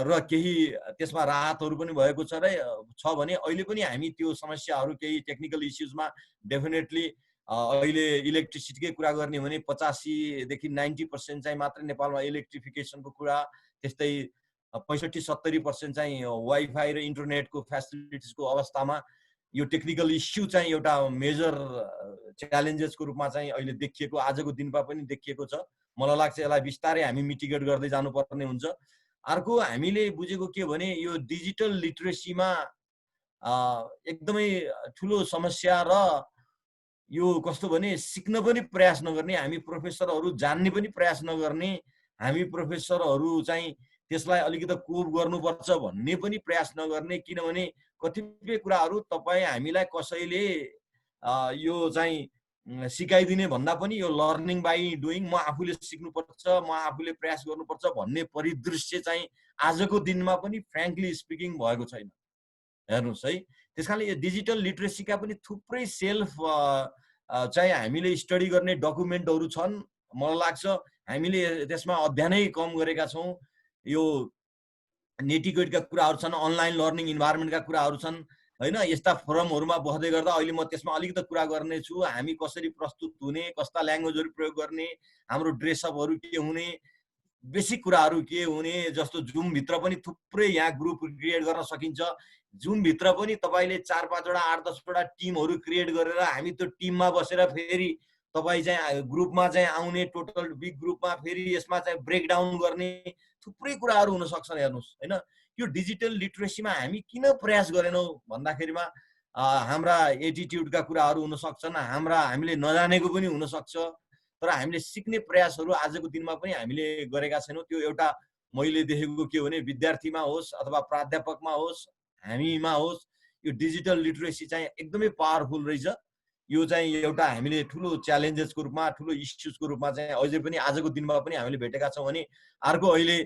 र केही त्यसमा राहतहरु पनि भएको छ भने अहिले पनि हामी त्यो समस्याहरु केही टेक्निकल इश्यूजमा डेफिनेटली अहिले इलेक्ट्रिसिटीकै कुरा गर्ने भने 85 देखि 90% चाहिँ मात्र नेपालमा इलेक्ट्रिफिकेसनको कुरा, त्यस्तै 65-70% चाहिँ वाइफाई र इन्टरनेटको फ्यासिलिटिजको अवस्थामा यो टेक्निकल इश्यू चाहिँ एउटा मेजर च्यालेन्जेसको रूपमा चाहिँ अहिले देखिएको, आजको दिनमा पनि देखिएको छ। मलाई लाग्छ यसलाई बिस्तारै हामी मिटिगेट गर्दै जानुपर्ने हुन्छ। अर्को हामीले बुझेको के भने यो डिजिटल लिटरेसीमा एकदमै ठुलो समस्या र यो कस्तो भने सिक्न पनि प्रयास नगर्ने, हामी प्रोफेसरहरू जान्ने पनि प्रयास नगर्ने, हामी प्रोफेसरहरू चाहिँ त्यसलाई अलिकति कोप गर्नुपर्छ भन्ने पनि प्रयास नगर्ने। किनभने कतिपय कुराहरू तपाईँ हामीलाई कसैले यो चाहिँ सिकाइदिने भन्दा पनि यो लर्निङ बाई डुइङ, म आफूले सिक्नुपर्छ, म आफूले प्रयास गर्नुपर्छ भन्ने परिदृश्य चाहिँ आजको दिनमा पनि फ्र्याङ्कली स्पिकिङ भएको छैन। हेर्नुहोस् है, त्यस कारणले यो डिजिटल लिट्रेसीका पनि थुप्रै सेल्फ चाहिँ हामीले स्टडी गर्ने डकुमेन्टहरू छन्। मलाई लाग्छ हामीले त्यसमा अध्ययनै कम गरेका छौँ। यो नेटिक्वेटका कुराहरू छन्, अनलाइन लर्निङ इन्भाइरोमेन्टका कुराहरू छन् होइन। यस्ता फोरमहरूमा बस्दै गर्दा अहिले म त्यसमा अलिकति कुरा गर्नेछु। हामी कसरी प्रस्तुत हुने, कस्ता ल्याङ्ग्वेजहरू प्रयोग गर्ने, हाम्रो ड्रेसअपहरू के हुने, बेसिक कुराहरू के हुने, जस्तो जुमभित्र पनि थुप्रै यहाँ ग्रुप क्रिएट गर्न सकिन्छ। जुमभित्र पनि तपाईँले 4-5वटा 8-10वटा टिमहरू क्रिएट गरेर हामी त्यो टिममा बसेर फेरि तपाईँ चाहिँ ग्रुपमा चाहिँ आउने, टोटल बिग ग्रुपमा फेरि यसमा चाहिँ ब्रेकडाउन गर्ने थुप्रै कुराहरू हुन सक्छन्। हेर्नुहोस् होइन, यो डिजिटल लिट्रेसीमा हामी किन प्रयास गरेनौँ भन्दाखेरिमा हाम्रा एटिट्युडका कुराहरू हुन सक्छन्, हामीले नजानेको पनि हुनसक्छ। तर हामीले सिक्ने प्रयासहरू आजको दिनमा पनि हामीले गरेका छैनौँ। त्यो एउटा मैले देखेको के हो भने विद्यार्थीमा होस् अथवा प्राध्यापकमा होस्, हामीमा होस्, यो डिजिटल लिट्रेसी चाहिँ एकदमै पावरफुल रहेछ। यो चाहिँ एउटा हामीले ठुलो च्यालेन्जेसको रूपमा, ठुलो इस्युजको रूपमा चाहिँ अझै पनि आजको दिनमा पनि हामीले भेटेका छौँ। भने अर्को अहिले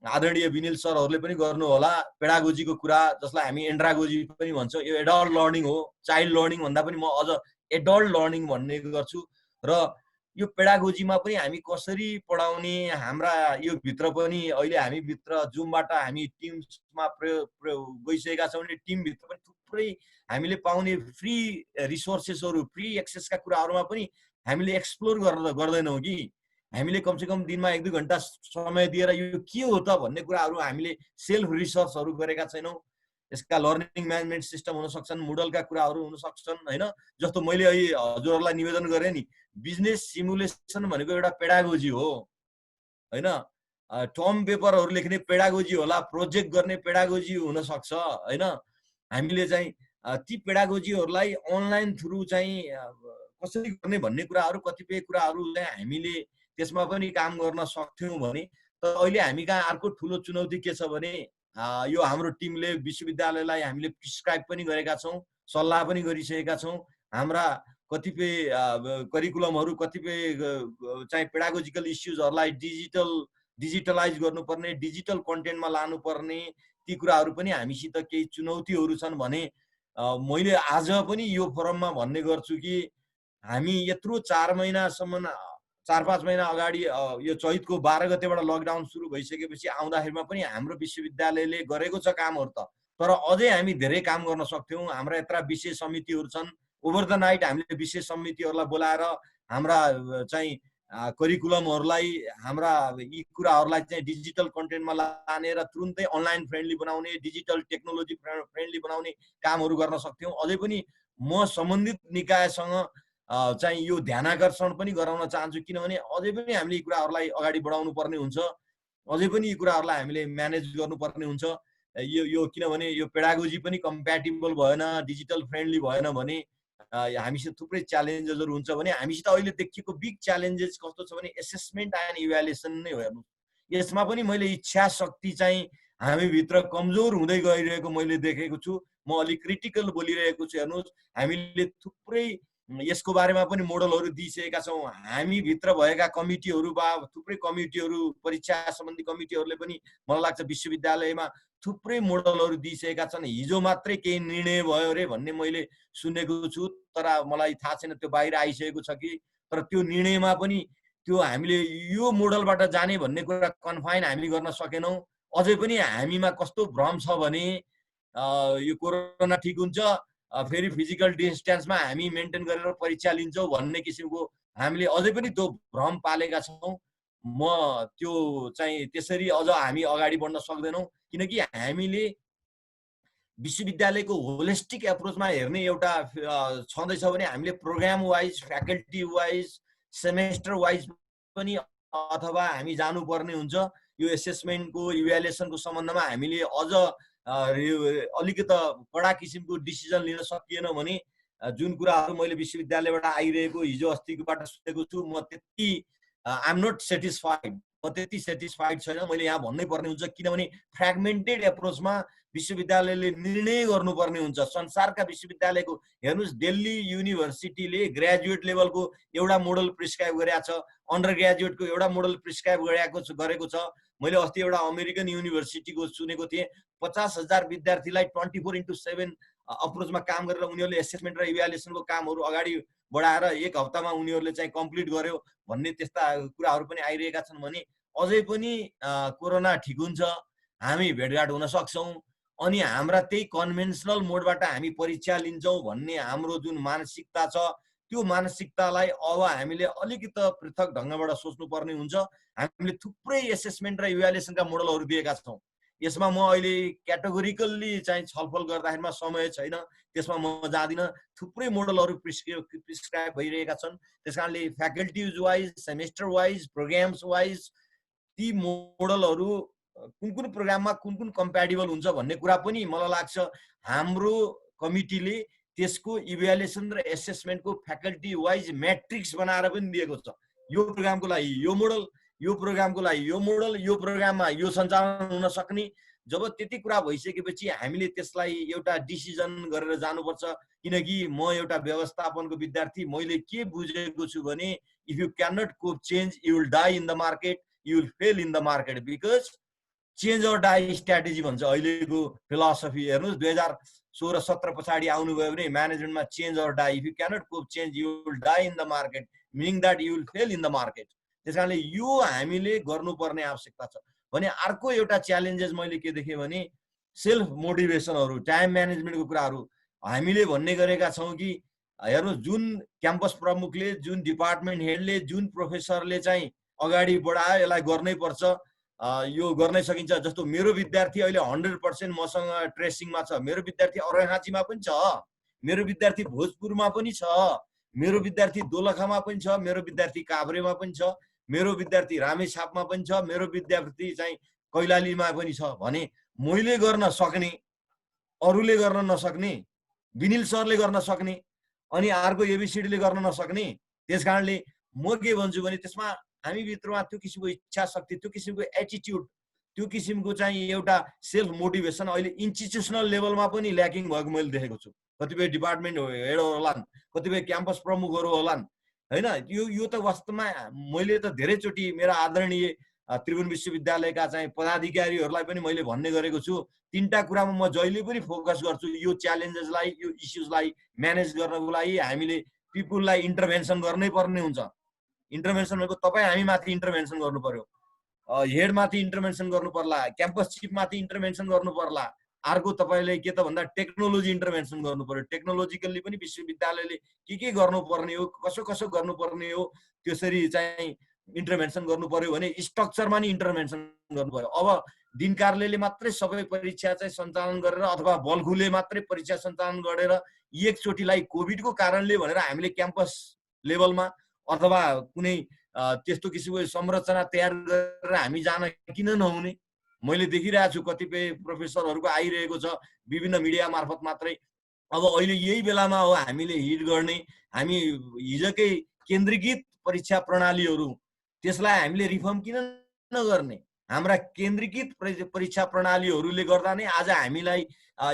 आदरणीय विनिल सरहरूले पनि गर्नु होला पेडागोजीको कुरा, जसलाई हामी एन्ड्रागोजी पनि भन्छौँ। यो एडल्ट लर्निङ हो, चाइल्ड लर्निङ भन्दा पनि म अझ एडल्ट लर्निङ भन्ने गर्छु। र यो पेडागोजीमा पनि हामी कसरी पढाउने, हाम्रा यो भित्र पनि अहिले हामी भित्र जुमबाट हामी टिम्समा गइसकेका छौँ भने टिमभित्र पनि थुप्रै हामीले पाउने फ्री रिसोर्सेसहरू, फ्री एक्सेसका कुराहरूमा पनि हामीले एक्सप्लोर गर्दैनौँ कि हामीले कमसेकम दिनमा 1-2 घन्टा समय दिएर यो के हो त भन्ने कुराहरू हामीले सेल्फ रिसर्चहरू गरेका छैनौँ। यसका लर्निङ म्यानेजमेन्ट सिस्टम हुन सक्छन्, मुडलका कुराहरू हुन सक्छन् होइन। जस्तो मैले अहिले हजुरहरूलाई निवेदन गरेँ नि, बिजनेस सिमुलेसन भनेको एउटा पेडागोजी हो होइन। टर्म पेपरहरू लेख्ने पेडागोजी होला, प्रोजेक्ट गर्ने पेडागोजी हुन सक्छ होइन। हामीले चाहिँ ती पेडागोजीहरूलाई अनलाइन थ्रु चाहिँ कसरी गर्ने भन्ने कुराहरू, कतिपय कुराहरू चाहिँ हामीले त्यसमा पनि काम गर्न सक्थ्यौँ भने। तर अहिले हामी कहाँ अर्को ठुलो चुनौती के छ भने यो हाम्रो टिमले विश्वविद्यालयलाई हामीले प्रिस्क्राइब पनि गरेका छौँ, सल्लाह पनि गरिसकेका छौँ। हाम्रा कतिपय करिकुलमहरू, कतिपय चाहिँ पेडागोजिकल इस्युजहरूलाई डिजिटलाइज गर्नुपर्ने, डिजिटल कन्टेन्टमा लानुपर्ने, ती कुराहरू पनि हामीसित केही चुनौतीहरू छन्। भने मैले आज पनि यो फोरममा भन्ने गर्छु कि हामी यत्रो 4 महिनासम्म 4-5 महिना अगाडि यो चैतको 12 गतेबाट लकडाउन सुरु भइसकेपछि आउँदाखेरिमा पनि हाम्रो विश्वविद्यालयले गरेको छ कामहरू त, तर अझै हामी धेरै काम गर्न सक्थ्यौँ। हाम्रा यत्रा विशेष समितिहरू छन्, ओभर द नाइट हामीले विशेष समितिहरूलाई बोलाएर हाम्रा चाहिँ करिकुलमहरूलाई, हाम्रा यी कुराहरूलाई चाहिँ डिजिटल कन्टेन्टमा लाने र तुरुन्तै अनलाइन फ्रेन्डली बनाउने, डिजिटल टेक्नोलोजी फ्रेन्डली बनाउने कामहरू गर्न सक्थ्यौँ। अझै पनि म सम्बन्धित निकायसँग चाहिँ यो ध्यानाकर्षण पनि गराउन चाहन्छु, किनभने अझै पनि हामीले यी कुराहरूलाई अगाडि बढाउनु पर्ने हुन्छ, अझै पनि यी कुराहरूलाई हामीले म्यानेज गर्नुपर्ने हुन्छ। यो किनभने यो पेडागोजी पनि कम्प्याटिबल भएन, डिजिटल फ्रेन्डली भएन भने हामीसित थुप्रै च्यालेन्जेसहरू हुन्छ। भने हामीसित अहिले देखिएको बिग च्यालेन्जेस कस्तो छ भने एसेसमेन्ट एन्ड इभ्यालुएसन नै हो। हेर्नु, यसमा पनि मैले इच्छा शक्ति चाहिँ हामीभित्र कमजोर हुँदै गइरहेको मैले देखेको छु। म अलिक क्रिटिकल बोलिरहेको छु। हेर्नुहोस्, हामीले थुप्रै यसको बारेमा पनि मोडलहरू दिइसकेका छौँ। हामीभित्र भएका कमिटीहरू वा थुप्रै कमिटीहरू, परीक्षा सम्बन्धी कमिटीहरूले पनि मलाई लाग्छ विश्वविद्यालयमा थुप्रै मोडलहरू दिइसकेका छन्। हिजो मात्रै केही निर्णय भयो अरे भन्ने मैले सुनेको छु, तर मलाई थाहा छैन त्यो बाहिर आइसकेको छ कि। तर त्यो निर्णयमा पनि त्यो हामीले यो मोडलबाट जाने भन्ने कुरा कन्फाइन हामी गर्न सकेनौँ। अझै पनि हामीमा कस्तो भ्रम छ भने यो कोरोना ठिक हुन्छ, फेरि फिजिकल डिस्टेन्समा हामी मेन्टेन गरेर परीक्षा लिन्छौँ भन्ने किसिमको हामीले अझै पनि त्यो भ्रम पालेका छौँ। म त्यो चाहिँ त्यसरी अझ हामी अगाडि बढ्न सक्दैनौँ, किनकि हामीले विश्वविद्यालयको होलिस्टिक एप्रोचमा हेर्ने एउटा छँदैछ भने हामीले program wise, faculty wise, semester wise पनि अथवा हामी जानुपर्ने हुन्छ। यो एसेसमेन्टको, इभ्यालुएसनको सम्बन्धमा हामीले अझ अलिकति कडा किसिमको डिसिजन लिन सकिएन भने जुन कुराहरू मैले विश्वविद्यालयबाट आइरहेको हिजो अस्तिकोबाट सुनेको छु, म त्यति आइ एम नट सेटिस्फाइड, म त्यति सेटिस्फाइड छैन। मैले यहाँ भन्नै पर्ने हुन्छ, किनभने फ्रेगमेन्टेड एप्रोचमा विश्वविद्यालयले निर्णय गर्नुपर्ने हुन्छ। संसारका विश्वविद्यालयको हेर्नुहोस्, दिल्ली युनिभर्सिटीले ग्रेजुएट लेभलको एउटा मोडल प्रिस्क्राइब गरेको छ, अन्डर ग्रेजुएटको एउटा मोडल प्रिस्क्राइब गरेको छ। मैले अस्ति एउटा अमेरिकन युनिभर्सिटीको सुनेको थिएँ, 50,000 विद्यार्थीलाई 24/7 अप्रोचमा काम गरेर उनीहरूले एसेसमेन्ट र इभ्यालुएसनको कामहरू अगाडि बढाएर 1 हप्तामा उनीहरूले चाहिँ कम्प्लिट गर्यो भन्ने त्यस्ता कुराहरू पनि आइरहेका छन्। भने अझै पनि कोरोना ठिक हुन्छ, हामी भेटघाट हुन सक्छौँ, अनि हाम्रा त्यही कन्भेन्सनल मोडबाट हामी परीक्षा लिन्छौँ भन्ने हाम्रो जुन मानसिकता छ, त्यो मानसिकतालाई अब हामीले अलिकति पृथक ढङ्गबाट सोच्नुपर्ने हुन्छ। हामीले थुप्रै एसेसमेन्ट र इभ्यालुएसनका मोडलहरू दिएका छौँ। यसमा म अहिले क्याटेगोरिकल्ली चाहिँ छलफल गर्दाखेरिमा समय छैन, त्यसमा म जाँदिनँ। थुप्रै मोडलहरू प्रिस्क्राइब भइरहेका छन्। त्यस कारणले faculties wise, semester wise, programs wise ती मोडलहरू कुन प्रोग्राममा कुन कम्प्याटिबल हुन्छ भन्ने कुरा पनि मलाई लाग्छ हाम्रो कमिटीले त्यसको इभ्यालुएसन र एसेसमेन्टको फ्याकल्टी वाइज म्याट्रिक्स बनाएर पनि दिएको छ। यो प्रोग्रामको लागि यो मोडल, यो प्रोग्रामको लागि यो मोडल, यो प्रोग्राममा यो सञ्चालन हुन सक्ने। जब त्यति कुरा भइसकेपछि हामीले त्यसलाई एउटा डिसिजन गरेर जानुपर्छ। किनकि म एउटा व्यवस्थापनको विद्यार्थी, मैले के बुझेको छु भने if you can not cope change you will die in the market, you will fail in the market, because change or die strategy भन्छ अहिलेको फिलोसफी। हेर्नुहोस् 2016-17 पछाडि आउनुभयो भने म्यानेजमेन्टमा change or die, if you can not cope change you will die in the market, meaning that you will fail in the market. त्यस कारणले यो हामीले गर्नुपर्ने आवश्यकता छ। भने अर्को एउटा च्यालेन्जेस मैले के देखेँ भने सेल्फ मोटिभेसनहरू, टाइम म्यानेजमेन्टको कुराहरू हामीले भन्ने गरेका छौँ कि हेर्नुहोस्, जुन क्याम्पस प्रमुखले, जुन डिपार्टमेन्ट हेडले, जुन प्रोफेसरले चाहिँ अगाडि बढायो यसलाई गर्नै पर्छ, यो गर्नै सकिन्छ। जस्तो मेरो विद्यार्थी अहिले 100% मसँग ट्रेसिङमा छ, मेरो विद्यार्थी अर्घाखाँचीमा पनि छ, मेरो विद्यार्थी भोजपुरमा पनि छ, मेरो विद्यार्थी दोलखामा पनि छ, मेरो विद्यार्थी काभ्रेमा पनि छ, मेरो विद्यार्थी रामेछापमा पनि छ, मेरो विद्यार्थी चाहिँ कैलालीमा पनि छ। भने मैले गर्न सक्ने, अरूले गर्न नसक्ने, विनिल सरले गर्न सक्ने, अनि अर्को एबिसिडीले गर्न नसक्ने। त्यस कारणले म के भन्छु भने त्यसमा हामी भित्रमा त्यो किसिमको इच्छा शक्ति, त्यो किसिमको एटिट्युड, त्यो किसिमको चाहिँ एउटा सेल्फ मोटिभेसन अहिले इन्स्टिट्युसनल लेभलमा पनि ल्याकिङ भएको मैले देखेको छु। कतिपय डिपार्टमेन्ट हेड होलान्, कतिपय क्याम्पस प्रमुखहरू होलान्, हैन। यो त वास्तवमा मैले त धेरैचोटि मेरा आदरणीय त्रिभुवन विश्वविद्यालयका चाहिँ पदाधिकारीहरूलाई पनि मैले भन्ने गरेको छु। 3टा कुरामा म जहिले पनि फोकस गर्छु। यो च्यालेन्जेसलाई, यो इस्युजलाई म्यानेज गर्नको लागि हामीले पिपुललाई इन्टरभेन्सन गर्नै पर्ने हुन्छ। इन्टरभेन्सन भनेको तपाईँ हामी माथि इन्टरभेन्सन गर्नु पर्यो, हेड माथि इन्टरभेन्सन गर्नु पर्ला, क्याम्पस चिफ माथि इन्टरभेन्सन गर्नु पर्ला। अर्को तपाईँले के त भन्दा टेक्नोलोजी इन्टरभेन्सन गर्नु पर्यो। टेक्नोलोजिकल्ली पनि विश्वविद्यालयले के गर्नुपर्ने हो, कसो गर्नुपर्ने हो, त्यसरी चाहिँ इन्टरभेन्सन गर्नु पर्यो। भने स्ट्रक्चरमा नि इन्टरभेन्सन गर्नु पर्यो। अब दिन कार्यालयले मात्रै सबै परीक्षा चाहिँ सञ्चालन गरेर अथवा बल्खुले मात्रै परीक्षा सञ्चालन गरेर एकचोटिलाई कोभिडको कारणले भनेर हामीले क्याम्पस लेभलमा अथवा कुनै त्यस्तो किसिमको संरचना तयार गरेर हामी जान किन नहुने। मैले देखिरहेको छु कतिपय प्रोफेसरहरूको आइरहेको छ विभिन्न मिडिया मार्फत मात्रै। अब अहिले यही बेलामा हो हामीले हिट गर्ने, हामी हिजोकै केन्द्रीकृत परीक्षा प्रणालीहरू त्यसलाई हामीले रिफर्म किन नगर्ने। हाम्रा केन्द्रीकृत परीक्षा प्रणालीहरूले गर्दा नै आज हामीलाई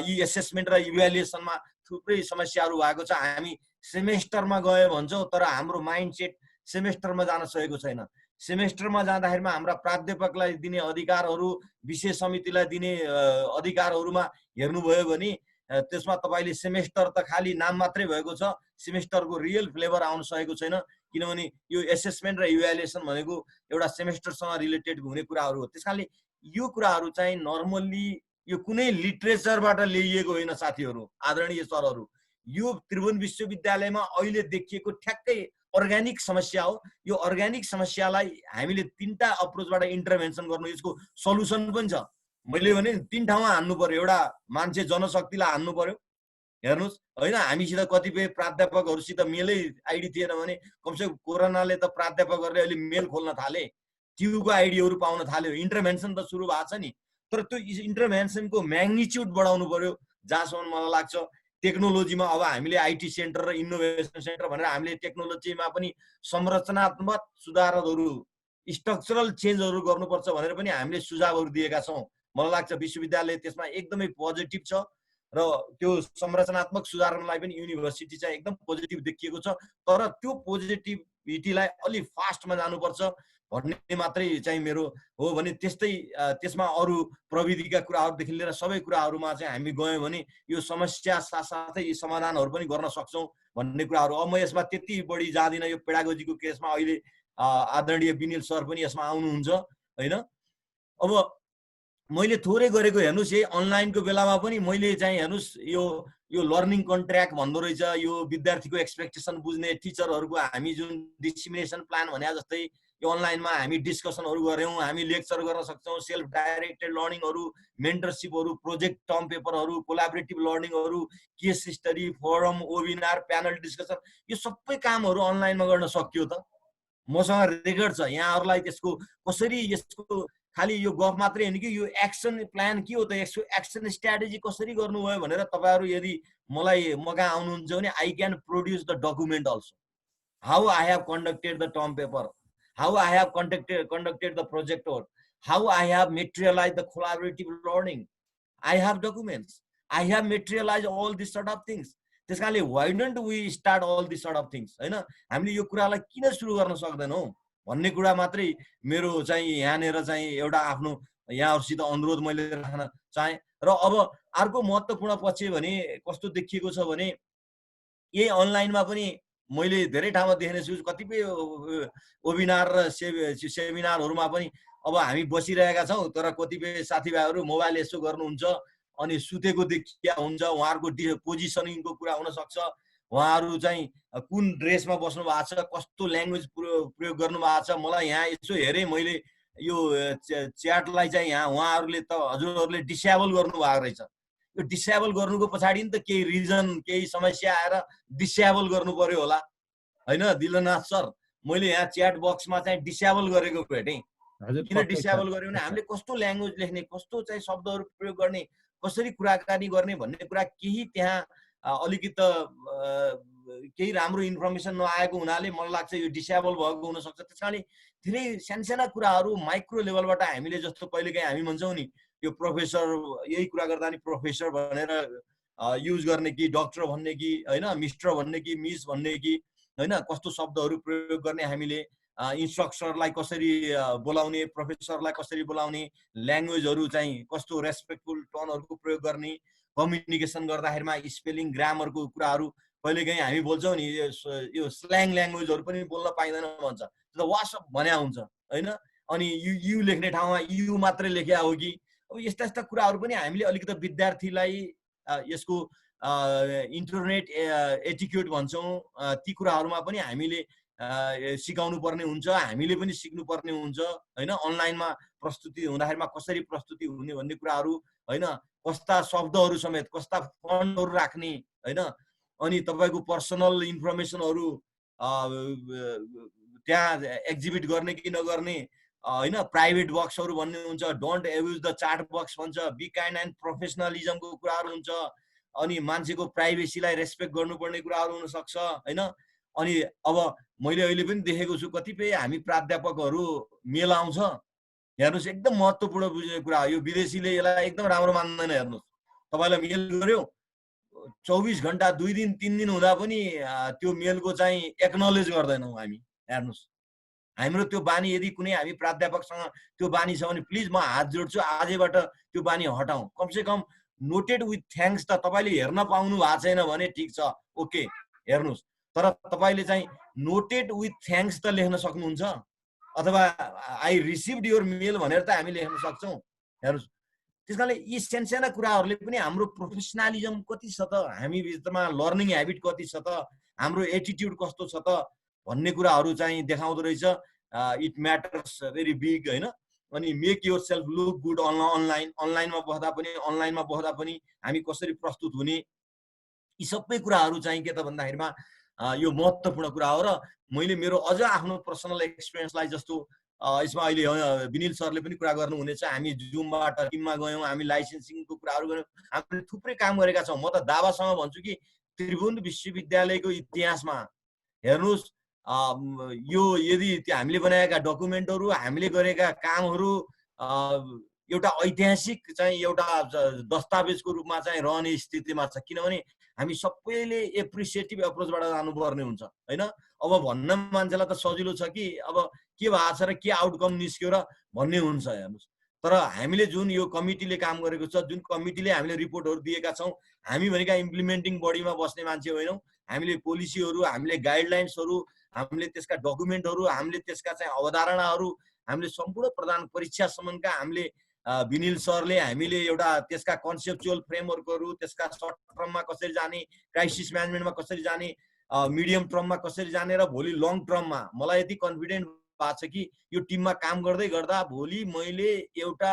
यी एसेसमेन्ट र इभ्यालुएसनमा थुप्रै समस्याहरू भएको छ। हामी सेमेस्टरमा गयो भन्छौँ तर हाम्रो माइन्डसेट सेमेस्टरमा जान सकेको छैन। सेमेस्टरमा जाँदाखेरिमा हाम्रा प्राध्यापकलाई दिने अधिकारहरू, विषय समितिलाई दिने अधिकारहरूमा हेर्नुभयो भने त्यसमा तपाईँले सेमेस्टर त खालि नाम मात्रै भएको छ, सेमेस्टरको रियल फ्लेभर आउन सकेको छैन। किनभने यो एसेसमेन्ट र इभ्यालुएसन भनेको एउटा सेमेस्टरसँग रिलेटेड हुने कुराहरू हो। त्यस कारणले यो कुराहरू चाहिँ नर्मल्ली यो कुनै लिट्रेचरबाट ल्याइएको होइन साथीहरू, आदरणीय सरहरू। यो त्रिभुवन विश्वविद्यालयमा अहिले देखिएको ठ्याक्कै अर्ग्यानिक समस्या हो। यो अर्ग्यानिक समस्यालाई हामीले 3टा अप्रोचबाट इन्टरभेन्सन गर्नु, यसको सल्युसन पनि छ। मैले भने 3 ठाउँमा हान्नु पर्यो। एउटा मान्छे जनशक्तिलाई हान्नु पर्यो। हेर्नुहोस् होइन, हामीसित कतिपय प्राध्यापकहरूसित मेलै आइडी थिएन भने कमसेकम कोरोनाले त प्राध्यापकहरूले अहिले मेल खोल्न थाले, ट्युको आइडीहरू पाउन थाल्यो, इन्टरभेन्सन त सुरु भएको छ नि। तर त्यो इन्टरभेन्सनको म्याग्निच्युड बढाउनु पर्यो। जहाँसम्म मलाई लाग्छ टेक्नोलोजीमा अब हामीले आइटी सेन्टर र इनोभेसन सेन्टर भनेर हामीले टेक्नोलोजीमा पनि संरचनात्मक सुधारहरू स्ट्रक्चरल चेन्जहरू गर्नुपर्छ भनेर पनि हामीले सुझावहरू दिएका छौँ। मलाई लाग्छ विश्वविद्यालय त्यसमा एकदमै पोजिटिभ छ र त्यो संरचनात्मक सुधारलाई पनि युनिभर्सिटी चाहिँ एकदम पोजिटिभ देखिएको छ। तर त्यो पोजिटिभिटीलाई अलि फास्टमा जानुपर्छ भन्ने मात्रै चाहिँ मेरो हो भने त्यसमा अरू प्रविधिका कुराहरूदेखि लिएर सबै कुराहरूमा चाहिँ हामी गयौँ भने यो समस्या साथसाथै यी समाधानहरू पनि गर्न सक्छौँ भन्ने कुराहरू। अब म यसमा त्यति बढी जाँदिनँ। यो पेडागोजीको केसमा अहिले आदरणीय विनिल सर पनि यसमा आउनुहुन्छ होइन। अब मैले थोरै गरेको हेर्नुहोस्, यही अनलाइनको बेलामा पनि मैले चाहिँ हेर्नुहोस् यो लर्निङ कन्ट्र्याक्ट भन्दो रहेछ, यो विद्यार्थीको एक्सपेक्टेसन बुझ्ने, टिचरहरूको हामी जुन डिसिमिनेसन प्लान भने जस्तै यो अनलाइनमा हामी डिस्कसनहरू गऱ्यौँ, हामी लेक्चर गर्न सक्छौँ, सेल्फ डाइरेक्टेड लर्निङहरू, मेन्टरसिपहरू, प्रोजेक्ट टर्म पेपरहरू, कोलाबरेटिभ लर्निङहरू, case study, forum, webinar, panel discussion, यो सबै कामहरू अनलाइनमा गर्न सकियो त। मसँग रेकर्ड छ। यहाँहरूलाई त्यसको कसरी, यसको खालि यो गफ मात्रै होइन कि यो एक्सन प्लान के हो त, यसको एक्सन स्ट्राटेजी कसरी गर्नुभयो भनेर तपाईँहरू यदि मका आउनुहुन्छ भने I can produce the document also, how I have conducted the term paper, how I have conducted the project work, how I have materialized the collaborative learning. I have documents. I have materialized all these sort of things. त्यस कारणले why don't we start all these sort of things हैन। हामीले यो कुरालाई किन सुरु गर्न सक्दैनौँ भन्ने कुरा मात्रै मेरो चाहिँ यहाँनिर चाहिँ एउटा आफ्नो यहाँहरुसित अनुरोध मैले राख्न चाहे। र अब अर्को महत्त्वपूर्ण पक्ष भने कस्तो देखिएको छ भने यही अनलाइनमा पनि मैले धेरै ठाउँमा देख्ने छु, कतिपय वेबिनार र सेमिनारहरूमा पनि अब हामी बसिरहेका छौँ तर कतिपय साथीभाइहरू मोबाइल यसो गर्नुहुन्छ अनि सुतेको देखिया हुन्छ। उहाँहरूको पोजिसनिङको कुरा हुन सक्छ, उहाँहरू चाहिँ कुन ड्रेसमा बस्नु भएको छ, कस्तो ल्याङ्ग्वेज प्रयोग गर्नु भएको छ। मलाई यहाँ यसो हेरेँ मैले यो च्याटलाई चाहिँ यहाँ उहाँहरूले त हजुरहरूले डिसेबल गर्नुभएको रहेछ। यो डिसेबल गर्नुको पछाडि नि त केही रिजन, केही समस्या आएर डिसेबल गर्नु पर्यो होला हैन दिलनाथ सर। मैले यहाँ च्याट बक्समा चाहिँ डिसेबल गरेको भेटेँ। किन डिसेबल गर्यो भने हामीले कस्तो ल्याङ्ग्वेज लेख्ने, कस्तो चाहिँ शब्दहरू प्रयोग गर्ने, कसरी कुराकानी गर्ने भन्ने कुरा केही त्यहाँ अलिकति केही राम्रो इन्फर्मेसन नआएको हुनाले मलाई लाग्छ यो डिसेबल भएको हुन सक्छ। त्यसकारणले धेरै सानसाना कुराहरू माइक्रो लेभलबाट हामीले जस्तो कहिलेकाहीँ हामी भन्छौँ नि यो प्रोफेसर, यही कुरा गर्दा नि प्रोफेसर भनेर युज गर्ने कि डक्टर भन्ने कि हैन, मिस्टर भन्ने कि मिस भन्ने कि हैन, कस्तो शब्दहरू प्रयोग गर्ने, हामीले इन्स्ट्रक्टरलाई कसरी बोलाउने, प्रोफेसरलाई कसरी बोलाउने, ल्याङ्ग्वेजहरू चाहिँ कस्तो रेस्पेक्टफुल टर्नहरूको प्रयोग गर्ने, कम्युनिकेसन गर्दाखेरिमा स्पेलिङ ग्रामरको कुराहरू कहिलेकाहीँ हामी बोल्छौँ नि यो स्ल्याङ ल्याङ्ग्वेजहरू पनि बोल्न पाइँदैन भन्छ, त्यो त वाट्सएप भने हुन्छ हैन। अनि यु लेख्ने ठाउँमा यु मात्रै लेख्या हो कि। अब यस्ता यस्ता कुराहरू पनि हामीले अलिकति विद्यार्थीलाई यसको इन्टरनेट एटिक्युट भन्छौँ, ती कुराहरूमा पनि हामीले सिकाउनु पर्ने हुन्छ, हामीले पनि सिक्नु पर्ने हुन्छ हैन। अनलाइनमा प्रस्तुति हुँदाखेरिमा कसरी प्रस्तुति हुने भन्ने कुराहरू हैन, कस्ता शब्दहरू समेत, कस्ता फन्टहरू राख्ने हैन, अनि तपाईँको पर्सनल इन्फर्मेसनहरू त्यहाँ एक्जिबिट गर्ने कि नगर्ने हैन, प्राइभेट बक्सहरू भन्ने हुन्छ, don't abuse the chat box भन्छ, बी काइन्ड एन्ड प्रोफेसनलिजमको कुराहरू हुन्छ, अनि मान्छेको प्राइभेसीलाई रेस्पेक्ट गर्नुपर्ने कुराहरू हुन सक्छ हैन। अनि अब मैले अहिले पनि देखेको छु कतिपय हामी प्राध्यापकहरू मेल आउँछ, हेर्नुहोस् एकदम महत्त्वपूर्ण बुझ्ने कुरा हो, यो विदेशीले यसलाई एकदम राम्रो मान्दैन। हेर्नुहोस् तपाईँलाई मेल गर्यो 24 घण्टा 2 दिन 3 दिन हुँदा पनि त्यो मेलको चाहिँ एक्नोलेज गर्दैनौँ हामी। हेर्नुहोस् हाम्रो त्यो बानी, यदि कुनै हामी प्राध्यापकसँग त्यो बानी छ भने प्लिज म हात जोड्छु आजैबाट त्यो बानी हटाउँ। कमसेकम नोटेड विथ थ्याङ्क्स त तपाईँले हेर्न पाउनु भएको छैन भने ठिक छ, ओके हेर्नुहोस्, तर तपाईँले चाहिँ नोटेड विथ थ्याङ्क्स त लेख्न सक्नुहुन्छ, अथवा आई रिसिभ्ड योर मेल भनेर त हामी लेख्न सक्छौँ। हेर्नुहोस् त्यस कारणले यी सानसाना कुराहरूले पनि हाम्रो प्रोफेसनलिजम कति छ त, हामी भित्रमा लर्निङ ह्याबिट कति छ त, हाम्रो एटिट्युड कस्तो छ त भन्ने कुराहरू चाहिँ देखाउँदो रहेछ। इट म्याटर्स भेरी बिग हैन। अनि make your self look good अनलाइनमा बस्दा पनि हामी कसरी प्रस्तुत हुने, यी सबै कुराहरू चाहिँ के त भन्दाखेरिमा यो महत्त्वपूर्ण कुरा हो। र मैले मेरो अझ आफ्नो पर्सनल एक्सपिरियन्सलाई जस्तो यसमा अहिले विनिल सरले पनि कुरा गर्नुहुनेछ। हामी जुमबाट टिममा गयौँ, हामी लाइसेन्सिङको कुराहरू गऱ्यौँ, हामीले थुप्रै काम गरेका छौँ। म त दावासँग भन्छु कि त्रिभुवन विश्वविद्यालयको इतिहासमा हेर्नुहोस्, यो यदि हामीले बनाएका डकुमेन्टहरू, हामीले गरेका कामहरू एउटा ऐतिहासिक चाहिँ एउटा दस्तावेजको रूपमा चाहिँ रहने स्थितिमा छ। किनभने हामी सबैले एप्रिसिएटिभ एप्रोचबाट जानुपर्ने हुन्छ होइन। अब भन्न मान्छेलाई त सजिलो छ कि अब के भएको छ र के आउटकम निस्क्यो र भन्ने हुन्छ हेर्नुहोस्। तर हामीले जुन यो कमिटीले काम गरेको छ, जुन कमिटीले हामीले रिपोर्टहरू दिएका छौँ, हामी भनेका इम्प्लिमेन्टिङ बडीमा बस्ने मान्छे होइनौँ। हामीले पोलिसीहरू, हामीले गाइडलाइन्सहरू, हामीले त्यसका डकुमेन्टहरू, हामीले त्यसका चाहिँ अवधारणाहरू, हामीले सम्पूर्ण प्रधान परीक्षासम्मका हामीले विनिल सरले हामीले एउटा त्यसका कन्सेप्चुअल फ्रेमवर्कहरू, त्यसका सर्ट टर्ममा कसरी जाने, क्राइसिस म्यानेजमेन्टमा कसरी जाने, मिडियम टर्ममा कसरी जाने र भोलि लङ टर्ममा मलाई यति कन्फिडेन्ट भएको छ कि यो टिममा काम गर्दै गर्दा भोलि मैले एउटा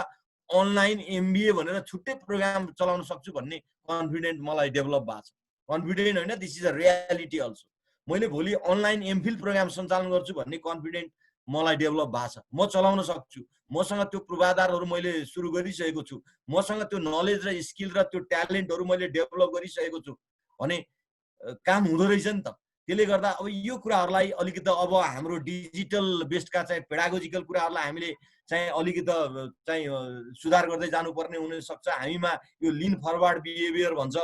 अनलाइन MBA भनेर छुट्टै प्रोग्राम चलाउन सक्छु भन्ने कन्फिडेन्ट मलाई डेभलप भएको छ। कन्फिडेन्ट होइन, this is a reality also. मैले भोलि अनलाइन MPhil प्रोग्राम सञ्चालन गर्छु भन्ने कन्फिडेन्ट मलाई डेभलप भएको छ। म चलाउन सक्छु, मसँग त्यो पूर्वाधारहरू मैले सुरु गरिसकेको छु, मसँग त्यो नलेज र स्किल र त्यो ट्यालेन्टहरू मैले डेभलप गरिसकेको छु भने काम हुँदो रहेछ नि त। त्यसले गर्दा अब यो कुराहरूलाई अलिकति अब हाम्रो डिजिटल बेस्डका चाहिँ पेडागोजिकल कुराहरूलाई हामीले चाहिँ अलिकति चाहिँ सुधार गर्दै जानुपर्ने हुनसक्छ। हामीमा यो लिन फरवर्ड बिहेभियर भन्छ,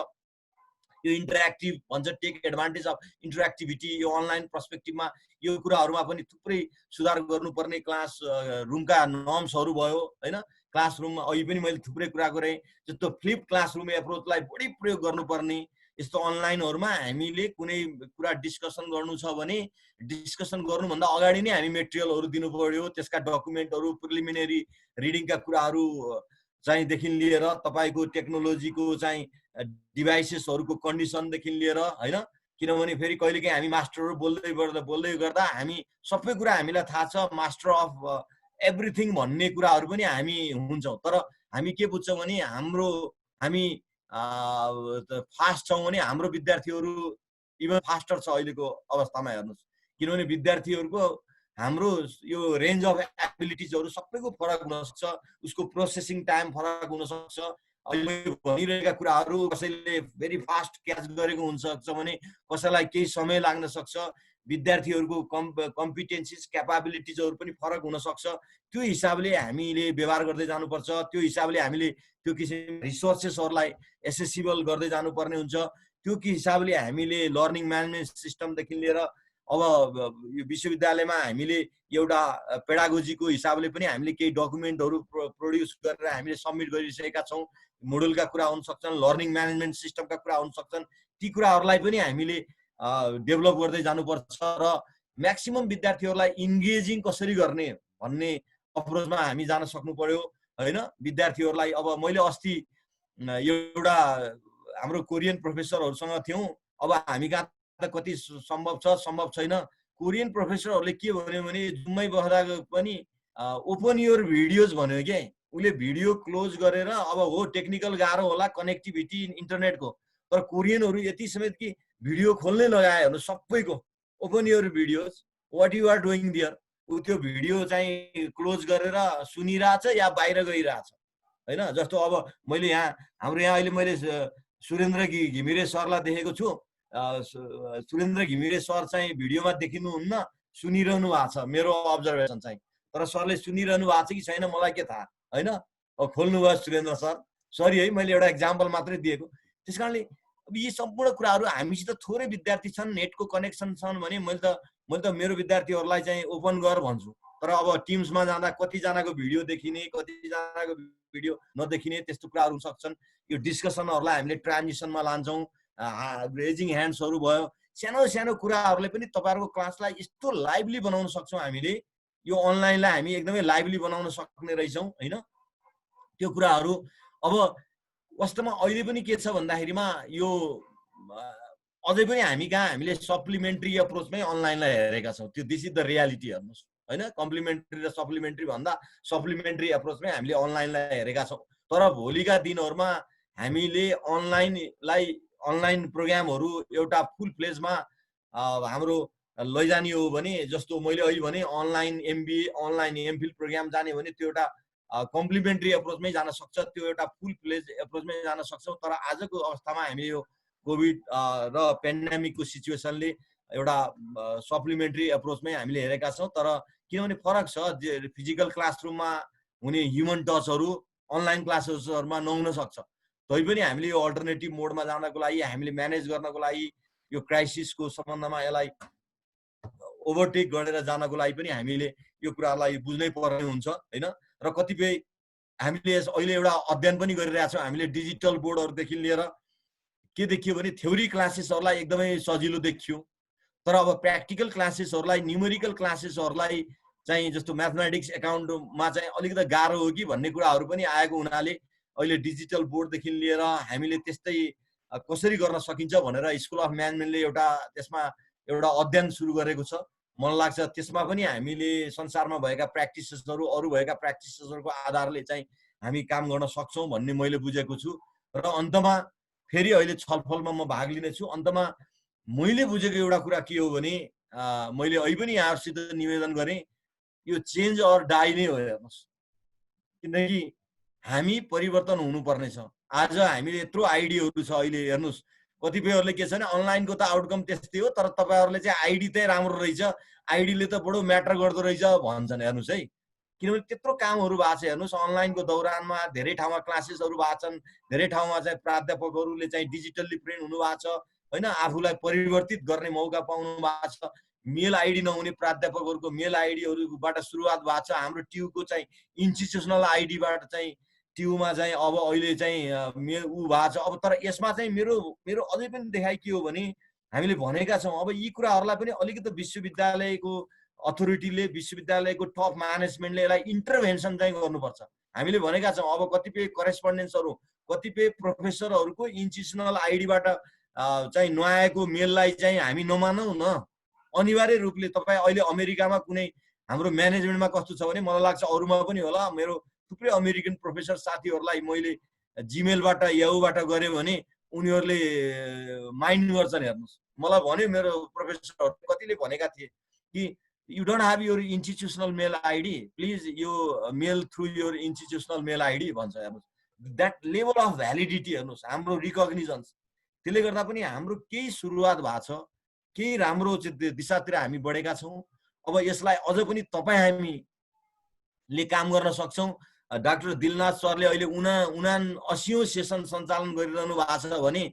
यो इन्टरेक्टिभ भन्छ, टेक एडभान्टेज अफ इन्टरेक्टिभिटी, यो अनलाइन पर्सपेक्टिभमा यो कुराहरूमा पनि थुप्रै सुधार गर्नुपर्ने क्लास रुमका नर्म्सहरू भयो होइन। क्लासरुममा अहिले पनि मैले थुप्रै कुरा गरेँ, जस्तो फ्लिप क्लासरुम एप्रोचलाई बढी प्रयोग गर्नुपर्ने। यस्तो अनलाइनहरूमा हामीले कुनै कुरा डिस्कसन गर्नु छ भने डिस्कसन गर्नुभन्दा अगाडि नै हामी मेटेरियलहरू दिनु पर्यो, त्यसका डकुमेन्टहरू, प्रिलिमिनेरी रिडिङका कुराहरू चाहिँ देखि लिएर तपाईँको टेक्नोलोजीको चाहिँ डिभाइसेसहरूको कन्डिसनदेखि लिएर होइन। किनभने फेरि कहिलेकाहीँ हामी मास्टरहरू बोल्दै गर्दा हामी सबै कुरा हामीलाई थाहा छ, मास्टर अफ एभ्रिथिङ भन्ने कुराहरू पनि हामी हुन्छौँ। तर हामी के बुझ्छौँ भने हामी फास्ट छौँ भने हाम्रो विद्यार्थीहरू इभन फास्टर छ अहिलेको अवस्थामा हेर्नुहोस्। किनभने विद्यार्थीहरूको हाम्रो यो रेन्ज अफ एबिलिटिजहरू सबैको फरक हुनसक्छ, उसको प्रोसेसिङ टाइम फरक हुनसक्छ। अहिले भनिरहेका कुराहरू कसैले भेरी फास्ट क्याच गरेको हुनसक्छ भने कसैलाई केही समय लाग्न सक्छ। विद्यार्थीहरूको कम्पिटेन्सिज क्यापाबिलिटिजहरू पनि फरक हुनसक्छ। त्यो हिसाबले हामीले व्यवहार गर्दै जानुपर्छ। त्यो हिसाबले हामीले त्यो किसिम रिसोर्सेसहरूलाई एसेसिबल गर्दै जानुपर्ने हुन्छ। त्यो हिसाबले हामीले लर्निङ म्यानेजमेन्ट सिस्टमदेखि लिएर अब यो विश्वविद्यालयमा हामीले एउटा पेडागोजीको हिसाबले पनि हामीले केही डकुमेन्टहरू प्रोड्युस गरेर हामीले सबमिट गरिसकेका छौँ। मोडलका कुरा हुन सक्छन्, लर्निङ म्यानेजमेन्ट सिस्टमका कुरा हुन सक्छन्। ती कुराहरूलाई पनि हामीले डेभलप गर्दै जानुपर्छ र म्याक्सिमम विद्यार्थीहरूलाई इन्गेजिङ कसरी गर्ने भन्ने अप्रोचमा हामी जान सक्नु पर्यो होइन। विद्यार्थीहरूलाई अब मैले अस्ति एउटा हाम्रो कोरियन प्रोफेसरहरूसँग थियौँ। अब हामी कहाँ त कति सम्भव छ सम्भव छैन। कोरियन प्रोफेसरहरूले के भन्यो भने जुममै बस्दा पनि ओपन योर भिडियोज भन्यो क्या। उसले भिडियो क्लोज गरेर अब हो टेक्निकल गाह्रो होला कनेक्टिभिटी इन्टरनेटको, तर कोरियनहरू यति समेत कि भिडियो खोल्नै लगाए हेर्नु सबैको open your videos what you are doing there. ऊ त्यो भिडियो चाहिँ क्लोज गरेर सुनिरहेछ या बाहिर गइरहेछ होइन। जस्तो अब मैले हाम्रो यहाँ अहिले मैले सुरेन्द्र घिमिरे सरलाई देखेको छु। सुरेन्द्र घिमिरे सर चाहिँ भिडियोमा देखिनुहुन्न, सुनिरहनु भएको छ मेरो अब्जर्भेसन चाहिँ। तर सरले सुनिरहनु भएको छ कि छैन मलाई के थाहा होइन। अब खोल्नुभयो सुरेन्द्र सर, सरी है मैले एउटा एक्जाम्पल मात्रै दिएको। त्यस कारणले अब यी सम्पूर्ण कुराहरू हामीसित थोरै विद्यार्थी छन्, नेटको कनेक्सन छन् भने मैले त मेरो विद्यार्थीहरूलाई चाहिँ ओपन गर भन्छु। तर अब टिम्समा जाँदा कतिजनाको भिडियो देखिने कतिजनाको भिडियो नदेखिने त्यस्तो कुराहरू हुन सक्छन्। यो डिस्कसनहरूलाई हामीले ट्रान्जिसनमा लान्छौँ। रेजिङ ह्यान्ड्सहरू भयो, सानो सानो कुराहरूले पनि तपाईँहरूको क्लासलाई यस्तो लाइभली बनाउन सक्छौँ हामीले। यो अनलाइनलाई हामी एकदमै लाइभली बनाउन सक्ने रहेछौँ होइन। त्यो कुराहरू अब वास्तवमा अहिले पनि के छ भन्दाखेरिमा यो अझै पनि हामी कहाँ हामीले सप्लिमेन्ट्री अप्रोचमै अनलाइनलाई हेरेका छौँ। त्यो दिस इज द रियालिटी हेर्नुहोस् होइन। कम्प्लिमेन्ट्री र सप्लिमेन्ट्री भन्दा सप्लिमेन्ट्री अप्रोचमै हामीले अनलाइनलाई हेरेका छौँ। तर भोलिका दिनहरूमा हामीले अनलाइन प्रोग्रामहरू एउटा फुल प्लेजमा हाम्रो लैजाने हो भने, जस्तो मैले अहिले भने online MBA online MPhil program जाने भने त्यो एउटा कम्प्लिमेन्ट्री एप्रोचमै जान सक्छ, त्यो एउटा फुल फ्लेज एप्रोचमै जान सक्छौँ। तर आजको अवस्थामा हामीले यो कोभिड र पेन्डेमिकको सिचुएसनले एउटा सप्लिमेन्ट्री एप्रोचमै हामीले हेरेका छौँ। तर किनभने फरक छ, फिजिकल क्लासरुममा हुने ह्युमन टचहरू अनलाइन क्लासेसहरूमा नहुन सक्छ। तैपनि हामीले यो अल्टरनेटिभ मोडमा जानको लागि, हामीले म्यानेज गर्नको लागि, यो क्राइसिसको सम्बन्धमा यसलाई ओभरटेक गरेर जानको लागि पनि हामीले यो कुरालाई बुझ्नै पर्ने हुन्छ हैन। र कतिपय हामीले अहिले एउटा अध्ययन पनि गरिरहेका छौँ, हामीले डिजिटल बोर्डहरूदेखि लिएर के देखियो भने थ्योरी क्लासेसहरूलाई एकदमै सजिलो देखियो, तर अब प्र्याक्टिकल क्लासेसहरूलाई, न्युमेरिकल क्लासेसहरूलाई चाहिँ जस्तो म्याथमेटिक्स एकाउन्टमा चाहिँ अलिकति गाह्रो हो कि भन्ने कुराहरू पनि आएको हुनाले अहिले डिजिटल बोर्डदेखि लिएर हामीले त्यस्तै कसरी गर्न सकिन्छ भनेर स्कुल अफ म्यानेजमेन्टले त्यसमा एउटा अध्ययन सुरु गरेको छ। मलाई लाग्छ त्यसमा पनि हामीले संसारमा भएका प्र्याक्टिसेसहरू, अरू भएका प्र्याक्टिसेसहरूको आधारले चाहिँ हामी काम गर्न सक्छौँ भन्ने मैले बुझेको छु। र अन्तमा फेरि अहिले छलफलमा म भाग लिनेछु। अन्तमा मैले बुझेको एउटा कुरा के हो भने, मैले अहिले पनि यहाँहरूसित निवेदन गरेँ, यो चेन्ज अर डाई नै हो। हेर्नुहोस्, किनकि हामी परिवर्तन हुनुपर्ने छ। आज हामीले यत्रो आइडियाहरू छ अहिले, हेर्नुहोस् कतिपयहरूले के छ भने अनलाइनको त आउटकम त्यस्तै हो, तर तपाईँहरूले चाहिँ आइडी चाहिँ राम्रो रहेछ, आइडीले त बडो म्याटर गर्दो रहेछ भन्छन्। हेर्नुहोस् है, किनभने त्यत्रो कामहरू भएको छ। हेर्नुहोस्, अनलाइनको दौरानमा धेरै ठाउँमा क्लासेसहरू भएको छन्, धेरै ठाउँमा चाहिँ प्राध्यापकहरूले चाहिँ डिजिटल्ली ट्रेन हुनुभएको छ होइन, आफूलाई परिवर्तित गर्ने मौका पाउनु भएको छ। मेल आइडी नहुने प्राध्यापकहरूको मेल आइडीहरूबाट सुरुवात भएको छ। हाम्रो ट्युको चाहिँ इन्स्टिट्युसनल आइडीबाट चाहिँ ट्युमा चाहिँ अब अहिले चाहिँ ऊ भएको छ। अब तर यसमा चाहिँ मेरो अझै पनि देखाइ के हो भने, हामीले भनेका छौँ अब यी कुराहरूलाई पनि अलिकति विश्वविद्यालयको अथोरिटीले, विश्वविद्यालयको टप म्यानेजमेन्टले यसलाई इन्टरभेन्सन चाहिँ गर्नुपर्छ। हामीले भनेका छौँ अब कतिपय करेस्पोन्डेन्सहरू, कतिपय प्रोफेसरहरूको इन्स्टिट्युसनल आइडीबाट चाहिँ नआएको मेललाई चाहिँ हामी नमानौँ न। अनिवार्य रूपले तपाईँ अहिले अमेरिकामा कुनै हाम्रो म्यानेजमेन्टमा कस्तो छ भने, मलाई लाग्छ अरूमा पनि होला, मेरो थुप्रै अमेरिकन प्रोफेसर साथीहरूलाई मैले जिमेलबाट याहूबाट गरेँ भने उनीहरूले माइन्ड गर्छन्। हेर्नुहोस्, मलाई भन्यो मेरो प्रोफेसरहरू कतिले भनेका थिए कि you don't have your institutional mail ID, please यो mail through your institutional mail ID भन्छ। हेर्नुहोस्, द्याट लेभल अफ भ्यालिडिटी, हेर्नुहोस् हाम्रो रिकग्निजन्स। त्यसले गर्दा पनि हाम्रो केही सुरुवात भएको छ, केही राम्रो दिशातिर हामी बढेका छौँ। अब यसलाई अझ पनि तपाईँ हामीले काम गर्न सक्छौँ। डाक्टर दिलनाथ सरले अहिले 79औं सेसन सञ्चालन गरिरहनु भएको छ भने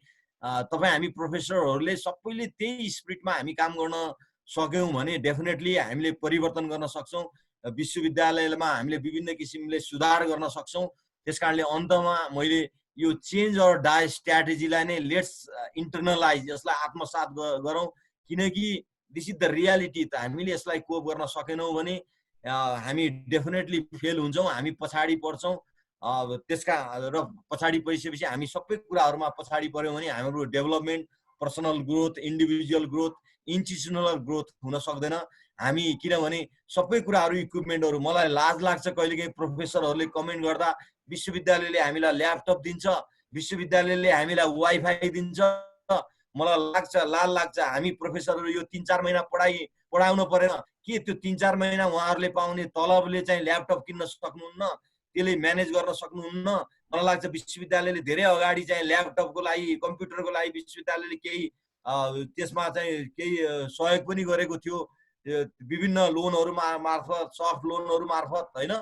तपाईँ हामी प्रोफेसरहरूले सबैले त्यही स्पिरिटमा हामी काम गर्न सक्यौँ भने डेफिनेटली हामीले परिवर्तन गर्न सक्छौँ। विश्वविद्यालयमा हामीले विभिन्न किसिमले सुधार गर्न सक्छौँ। त्यसकारणले अन्तमा मैले यो चेन्ज अर डाई स्ट्र्याटेजीलाई नै लेट्स इन्टरनलाइज, यसलाई आत्मसात गरौँ, किनकि दिस इज द रियालिटी। त हामीले यसलाई कोप गर्न सकेनौँ भने हामी डेफिनेटली फेल हुन्छौँ, हामी पछाडि पर्छौँ। त्यसका र पछाडि परिसकेपछि हामी सबै कुराहरूमा पछाडि पर्यौँ भने हाम्रो development, personal growth, individual growth, institutional growth हुन सक्दैन। हामी किनभने सबै कुराहरू इक्विपमेन्टहरू, मलाई लाज लाग्छ कहिलेकाहीँ प्रोफेसरहरूले कमेन्ट गर्दा, विश्वविद्यालयले हामीलाई ल्यापटप दिन्छ, विश्वविद्यालयले हामीलाई वाइफाई दिन्छ। मलाई लाज लाग्छ हामी प्रोफेसरहरू यो 3-4 महिना पढाउनु परेन के त्यो 3-4 महिना उहाँहरूले पाउने तलबले चाहिँ ल्यापटप किन्न सक्नुहुन्न, त्यसले म्यानेज गर्न सक्नुहुन्न। मलाई लाग्छ विश्वविद्यालयले धेरै अगाडि चाहिँ ल्यापटपको लागि, कम्प्युटरको लागि विश्वविद्यालयले केही त्यसमा चाहिँ केही सहयोग पनि गरेको थियो, विभिन्न लोनहरू मार्फत, सफ्ट लोनहरू मार्फत होइन।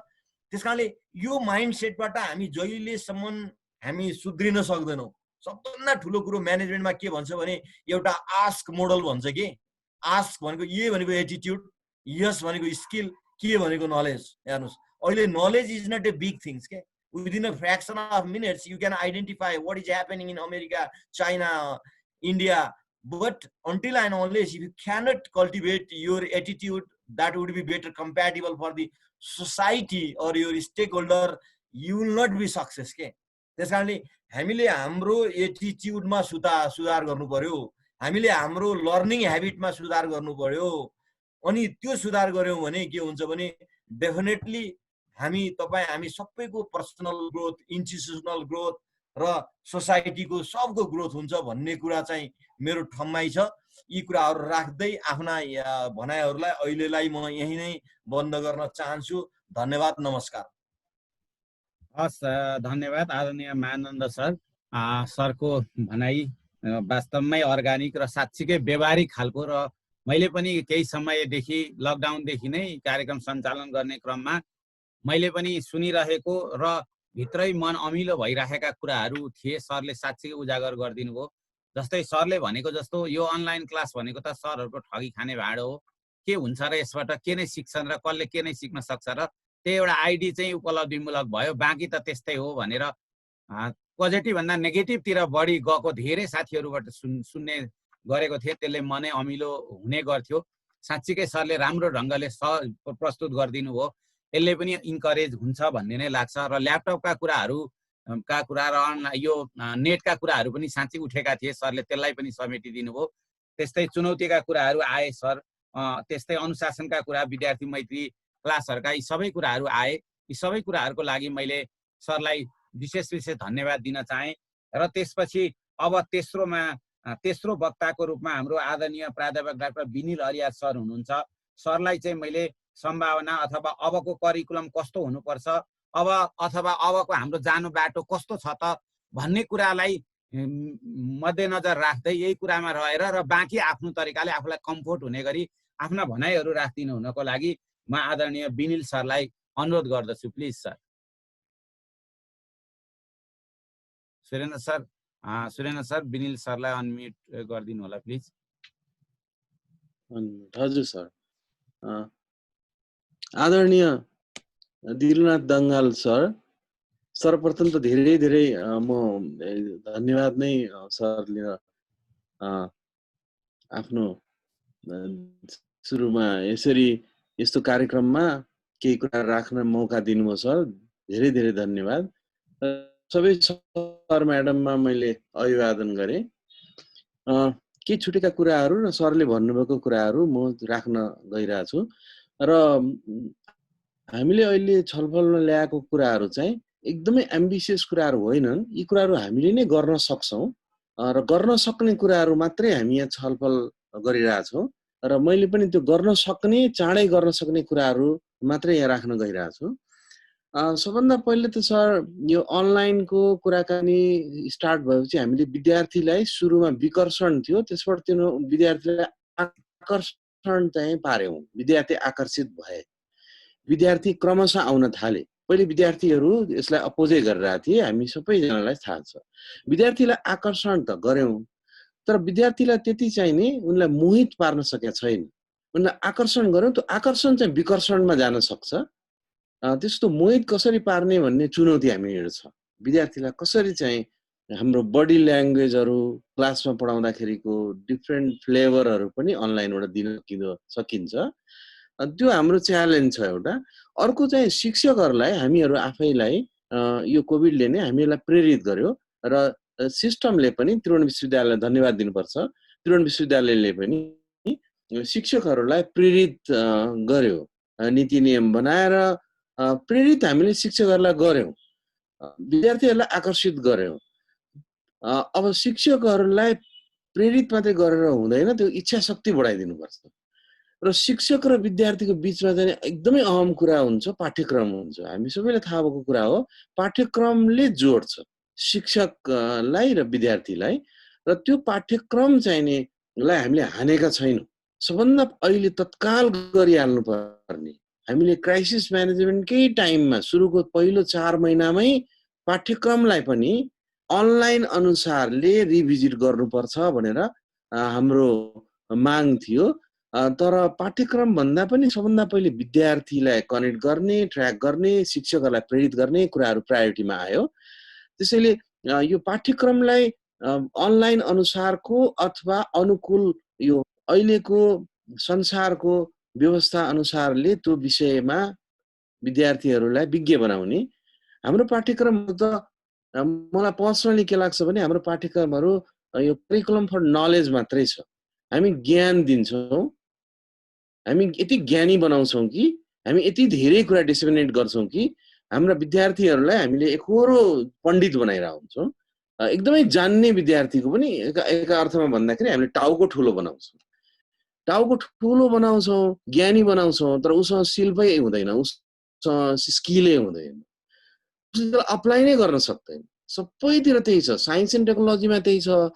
त्यसकारणले यो माइन्ड सेटबाट हामी जहिलेसम्म हामी सुध्रिन सक्दैनौँ। सबभन्दा ठुलो कुरो म्यानेजमेन्टमा के भन्छ भने एउटा आस्क मोडल भन्छ कि आस्क भनेको ए भनेको एटिट्युड, यस भनेको स्किल, के भनेको नलेज। हेर्नुहोस्, अहिले knowledge is not a big things के, within a fraction of minutes you can identify what is happening in America, China, India, but until and unless if you cannot cultivate your attitude that would be better compatible for the society or your stakeholder, you will not be success के। त्यसकारणले हामीले हाम्रो एटिट्युडमा सुधार गर्नु पर्यो, हामीले हाम्रो learning ह्याबिटमा सुधार गर्नु पर्यो। अनि त्यो सुधार गर्यौँ भने के हुन्छ भने डेफिनेटली हामी सबैको पर्सनल ग्रोथ, इन्स्टिट्युसनल ग्रोथ र सोसाइटीको सबको ग्रोथ हुन्छ भन्ने कुरा चाहिँ मेरो ठम्माइ छ। यी कुराहरू राख्दै आफ्ना भनाइहरूलाई अहिलेलाई म यही नै बन्द गर्न चाहन्छु। धन्यवाद, नमस्कार। हस्, धन्यवाद आदरणीय महानन्द सर। सरको भनाइ वास्तवमै अर्गानिक र साँच्चीकै व्यवहारिक खालको, र मैले पनि केही समयदेखि लकडाउनदेखि नै कार्यक्रम सञ्चालन गर्ने क्रममा मैले पनि सुनिरहेको र भित्रै मन अमिलो भइरहेका कुराहरू थिए। सरले साँच्चै उजागर गरिदिनु भयो। जस्तै सरले भनेको जस्तो यो अनलाइन क्लास भनेको त सरहरूको ठगी खाने भाँडो हो। के हुन्छ र यसबाट के नै सिक्छन् र कसले के नै सिक्न सक्छ र त्यो एउटा आइडी चाहिँ उपलब्धिमूलक भयो, बाँकी त त्यस्तै हो भनेर पोजिटिभ भन्दा नेगेटिभतिर बढी गएको धेरै साथीहरूबाट सुन्ने गरेको थिएँ। त्यसले मनै अमिलो हुने गर्थ्यो। साँच्चीकै सरले राम्रो ढङ्गले प्रस्तुत गरिदिनु भयो। यसले पनि इन्करेज हुन्छ भन्ने नै लाग्छ। र ल्यापटपका कुराहरू र यो नेटका कुराहरू पनि साँच्चै उठेका थिए। सरले त्यसलाई पनि समेटिदिनु भयो। त्यस्तै चुनौतीका कुराहरू आए सर, त्यस्तै अनुशासनका कुरा, विद्यार्थी मैत्री क्लासहरूका यी सबै कुराहरू आए। यी सबै कुराहरूको लागि मैले सरलाई विशेष धन्यवाद दिन चाहेँ। र त्यसपछि अब तेस्रो वक्ताको रूपमा हाम्रो आदरणीय प्राध्यापक डाक्टर विनिल अरियाल सर हुनुहुन्छ। सरलाई चाहिँ मैले सम्भावना अथवा अबको करिकुलम कस्तो हुनुपर्छ, अथवा अबको हाम्रो जानु बाटो कस्तो छ त भन्ने कुरालाई मध्यनजर राख्दै यही कुरामा रहेर र बाँकी आफ्नो तरिकाले आफूलाई कम्फोर्ट हुने गरी आफ्ना भनाइहरू राखिदिनु हुनको लागि म आदरणीय विनिल सरलाई अनुरोध गर्दछु। Please sir. Surendra sir Vinil सरलाई अनम्युट गरिदिनु होला प्लिज। हजुर सर। आदरणीय दिलनाथ दङ्गाल सर, सर्वप्रथम त धेरै धेरै म धन्यवाद नै सर लिन आफ्नो सुरुमा यसरी यस्तो कार्यक्रममा केही कुरा राख्न मौका दिनुभयो सर, धेरै धेरै धन्यवाद। सबै सर म्याडममा मैले अभिवादन गरेँ। केही छुटेका कुराहरू र सरले भन्नुभएको कुराहरू म राख्न गइरहेको छु। र हामीले अहिले छलफलमा ल्याएको कुराहरू चाहिँ एकदमै एम्बिसियस कुराहरू होइनन्। यी कुराहरू हामीले नै गर्न सक्छौँ र गर्न सक्ने कुराहरू मात्रै हामी यहाँ छलफल गरिरहेछौँ। र मैले पनि त्यो गर्न सक्ने, चाँडै गर्न सक्ने कुराहरू मात्रै यहाँ राख्न गइरहेको छु। सबभन्दा पहिले त सर यो अनलाइनको कुराकानी स्टार्ट भएपछि हामीले विद्यार्थीलाई सुरुमा विकर्षण थियो, त्यसबाट त्यो विद्यार्थीलाई आकर्षण चाहिँ पार्यौँ। विद्यार्थी आकर्षित भए, विद्यार्थी क्रमशः आउन थाले। पहिले विद्यार्थीहरू यसलाई अपोजै गरिरहेका थिए, हामी सबैजनालाई थाहा छ। विद्यार्थीलाई आकर्षण त गर्यौँ, तर विद्यार्थीलाई त्यति चाहिँ नि उनलाई मोहित पार्न सकेका छैन। उनलाई आकर्षण गर्यौँ, त्यो आकर्षण चाहिँ विकर्षणमा जान सक्छ। त्यस्तो मोहित कसरी पार्ने भन्ने चुनौती हामीहरू छ। विद्यार्थीलाई कसरी चाहिँ हाम्रो बडी ल्याङ्ग्वेजहरू क्लासमा पढाउँदाखेरिको डिफ्रेन्ट फ्लेभरहरू पनि अनलाइनबाट दिन सकिन्छ, त्यो हाम्रो च्यालेन्ज छ एउटा। अर्को चाहिँ शिक्षकहरूलाई हामीहरू आफैलाई यो कोभिडले नै हामीलाई प्रेरित गर्यो र सिस्टमले पनि त्रिभुवन विश्वविद्यालयलाई धन्यवाद दिनुपर्छ। त्रिभुवन विश्वविद्यालयले पनि शिक्षकहरूलाई प्रेरित गर्यो, नीति नियम बनाएर प्रेरित हामीले शिक्षकहरूलाई गर्यौँ, विद्यार्थीहरूलाई आकर्षित गर्यौँ। अब शिक्षकहरूलाई प्रेरित मात्रै गरेर हुँदैन, त्यो इच्छा शक्ति बढाइदिनुपर्छ। र शिक्षक र विद्यार्थीको बिचमा चाहिँ एकदमै अहम कुरा हुन्छ, पाठ्यक्रम हुन्छ। हामी सबैलाई थाहा भएको कुरा हो, पाठ्यक्रमले जोड्छ शिक्षकलाई र विद्यार्थीलाई। र त्यो पाठ्यक्रम चाहिँ नि लाई हामीले हानेका छैनौँ। सबभन्दा अहिले तत्काल गरिहाल्नु पर्ने, हामीले क्राइसिस म्यानेजमेन्टकै टाइममा सुरुको पहिलो 4 महिनामै पाठ्यक्रमलाई पनि अनलाइन अनुसारले रिभिजिट गर्नुपर्छ भनेर हाम्रो माग थियो। तर पाठ्यक्रम भन्दा पनि सबभन्दा पहिले विद्यार्थीलाई कनेक्ट गर्ने, ट्र्याक गर्ने, शिक्षकहरूलाई प्रेरित गर्ने कुराहरू प्रायोरिटीमा आयो। त्यसैले यो पाठ्यक्रमलाई अनलाइन अनुसारको अथवा अनुकूल यो अहिलेको संसारको व्यवस्था अनुसारले त्यो विषयमा विद्यार्थीहरूलाई विज्ञ बनाउने। हाम्रो पाठ्यक्रम त मलाई पर्सनली के लाग्छ भने हाम्रो पाठ्यक्रमहरू यो करिकुलम फर नलेज मात्रै छ। हामी ज्ञान दिन्छौँ, हामी यति ज्ञानी बनाउँछौँ कि, हामी यति धेरै कुरा डिसिमिनेट गर्छौँ कि हाम्रा विद्यार्थीहरूलाई हामीले एकोहोरो पण्डित बनाइरहेको हुन्छौँ। एकदमै जान्ने विद्यार्थीको पनि एक अर्थमा भन्दाखेरि हामीले टाउको ठुलो बनाउँछौँ, ज्ञानी बनाउँछौँ, तर उसँग शिल्पै हुँदैन, उसँग स्किलै हुँदैन, उसले अप्लाई नै गर्न सक्दैन। सबैतिर त्यही छ, साइन्स एन्ड टेक्नोलोजीमा त्यही छ।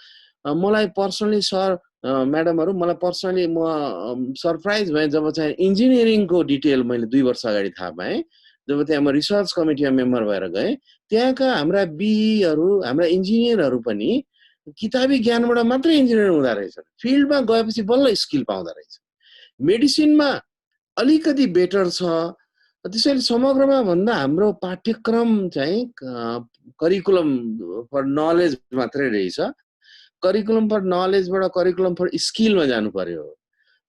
मलाई पर्सनली सर म्याडमहरू मलाई पर्सनली म सरप्राइज भएँ जब चाहिँ इन्जिनियरिङको डिटेल मैले 2 वर्ष अगाडि थाहा पाएँ। जब त्यहाँ म रिसर्च कमिटीमा मेम्बर भएर गएँ, त्यहाँका हाम्रा बीईहरू, हाम्रा इन्जिनियरहरू पनि किताबी ज्ञानबाट मात्रै इन्जिनियर हुँदो रहेछ, फिल्डमा गएपछि बल्ल स्किल पाउँदो रहेछ। मेडिसिनमा अलिकति बेटर छ। त्यसैले समग्रमा भन्दा हाम्रो पाठ्यक्रम चाहिँ करिकुलम फर नलेज मात्रै रहेछ। करिकुलम फर नलेजबाट करिकुलम फर स्किलमा जानु पर्यो।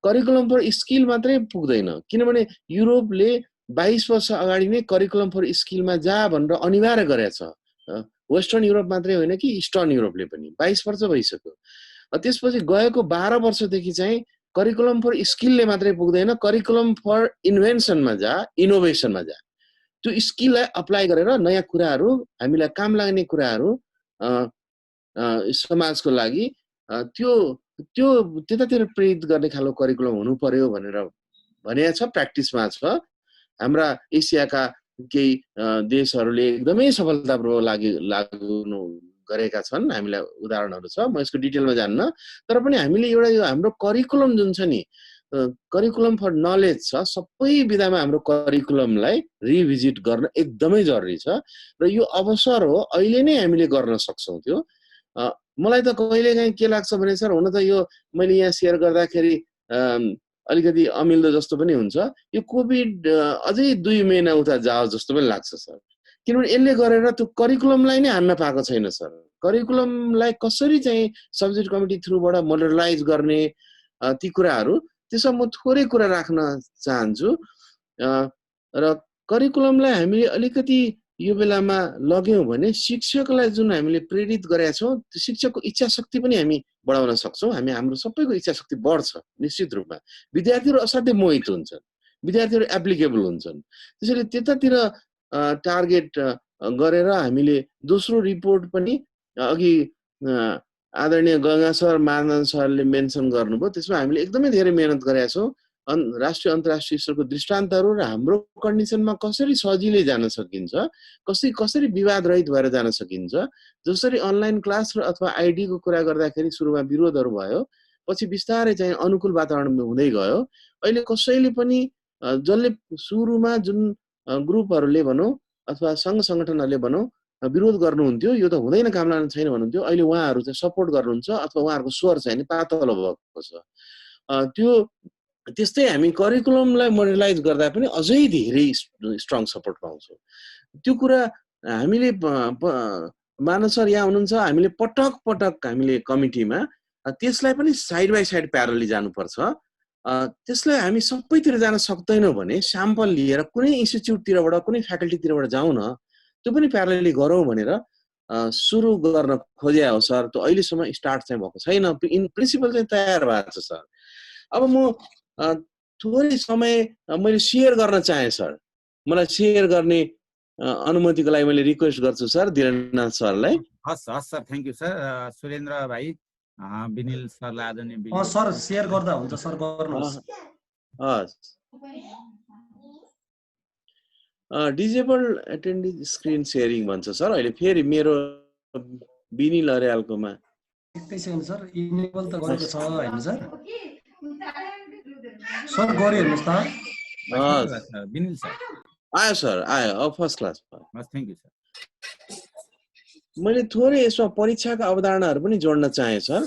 करिकुलम फर स्किल मात्रै पुग्दैन, किनभने युरोपले 22 वर्ष अगाडि नै करिकुलम फर स्किलमा जा भनेर अनिवार्य गरेको छ। वेस्टर्न युरोप मात्रै होइन कि इस्टर्न युरोपले पनि 22 वर्ष भइसक्यो। त्यसपछि गएको 12 वर्षदेखि चाहिँ करिकुलम फर स्किलले मात्रै पुग्दैन, करिकुलम फर इन्भेन्सनमा जा, इनोभेसनमा जा। त्यो स्किललाई अप्लाई गरेर नयाँ कुराहरू, हामीलाई काम लाग्ने कुराहरू समाजको लागि त्यो त्यो त्यतातिर प्रेरित गर्ने खालको करिकुलम हुनु पर्यो भनेर भनेको छ, प्र्याक्टिसमा छ। हाम्रा एसियाका केही देशहरूले एकदमै सफलतापूर्वक लागू गरेका छन्, हामीलाई उदाहरणहरू छ। म यसको डिटेलमा जान्न, तर पनि हामीले एउटा यो हाम्रो करिकुलम जुन छ नि, करिकुलम फर नलेज छ, सबै विधामा हाम्रो करिकुलमलाई रिभिजिट गर्न एकदमै जरुरी छ र यो अवसर हो, अहिले नै हामीले गर्न सक्छौँ। त्यो मलाई त कहिलेकाहीँ के लाग्छ भने सर, हुन त यो मैले यहाँ सेयर गर्दाखेरि अलिकति अमिल्दो जस्तो पनि हुन्छ, यो कोभिड अझै 2 महिना उता जाओस् जस्तो पनि लाग्छ सर, किनभने यसले गरेर त्यो करिकुलमलाई नै हान्न पाएको छैन सर। करिकुलमलाई कसरी चाहिँ सब्जेक्ट कमिटी थ्रुबाट मोडलाइज गर्ने ती कुराहरू, त्यसमा म थोरै कुरा राख्न चाहन्छु। र करिकुलमलाई हामीले अलिकति यो बेलामा लग्यौँ भने शिक्षकलाई जुन हामीले प्रेरित गरेका छौँ, त्यो शिक्षकको इच्छा शक्ति पनि हामी बढाउन सक्छौँ। हाम्रो सबैको इच्छा शक्ति बढ्छ निश्चित रूपमा। विद्यार्थीहरू असाध्यै मोहित हुन्छन्, विद्यार्थीहरू एप्लिकेबल हुन्छन्। त्यसैले त्यतातिर टार्गेट गरेर हामीले दोस्रो रिपोर्ट पनि अघि आदरणीय गंगा सर, मानन सरले मेन्सन गर्नुभयो, त्यसमा हामीले एकदमै धेरै मेहनत गरेका छौँ। राष्ट्रिय अन्तर्राष्ट्रिय स्तरको दृष्टान्तहरू र हाम्रो कन्डिसनमा कसरी सजिलै जान सकिन्छ, कसरी विवाद रहित भएर जान सकिन्छ। जसरी अनलाइन क्लास र अथवा आइडीको कुरा गर्दाखेरि सुरुमा विरोधहरू भयो, पछि बिस्तारै चाहिँ अनुकूल वातावरण हुँदै गयो। अहिले कसैले पनि जसले सुरुमा जुन ग्रुपहरूले भनौँ अथवा सङ्घ सङ्गठनहरूले भनौँ विरोध गर्नुहुन्थ्यो, यो त हुँदैन, काम लाग्न छैन भन्नुहुन्थ्यो, अहिले उहाँहरू चाहिँ सपोर्ट गर्नुहुन्छ अथवा उहाँहरूको स्वर चाहिँ पातलो भएको छ। त्यो त्यस्तै हामी करिकुलमलाई मोडलाइज गर्दा पनि अझै धेरै स्ट्रङ सपोर्ट पाउँछौँ। त्यो कुरा हामीले मानव सर यहाँ हुनुहुन्छ, हामीले पटक हामीले कमिटीमा त्यसलाई पनि साइड बाई साइड प्यारली जानुपर्छ। त्यसलाई हामी सबैतिर जान सक्दैनौँ भने स्याम्पल लिएर कुनै इन्स्टिच्युटतिरबाट, कुनै फ्याकल्टीतिरबाट जाउँ न, त्यो पनि प्यारली गरौँ भनेर सुरु गर्न खोजे हो सर। त्यो अहिलेसम्म स्टार्ट चाहिँ भएको छैन, इन प्रिन्सिपल चाहिँ तयार भएको छ सर। अब म थोरै समय मैले सेयर गर्न चाहेँ सर, मलाई सेयर गर्ने अनुमतिको लागि मैले रिक्वेस्ट गर्छु सर धीरेन्द्रनाथ सरलाई। हस् sir, thank you sir. Surendra भाइ, विनिल सरलाई आदरणीय सर सेयर गर्दा हुन्छ सर, गर्नुहोस्। हस्, डिजेबल एटेन्डेन्ट स्क्रिन सेयरिङ भन्छ सर। अहिले फेरि मेरो विनिल अर्यालकोमा एकैछिन सर, इनेबल त गरेको छ हैन सर? सर गरे हेर्नुस् त। विनिल सर आयो सर, आयो। अब फर्स्ट क्लास भयो। Thank you sir. मैले थोरै यसमा परीक्षाका अवधारणाहरू पनि जोड्न चाहेँ सर।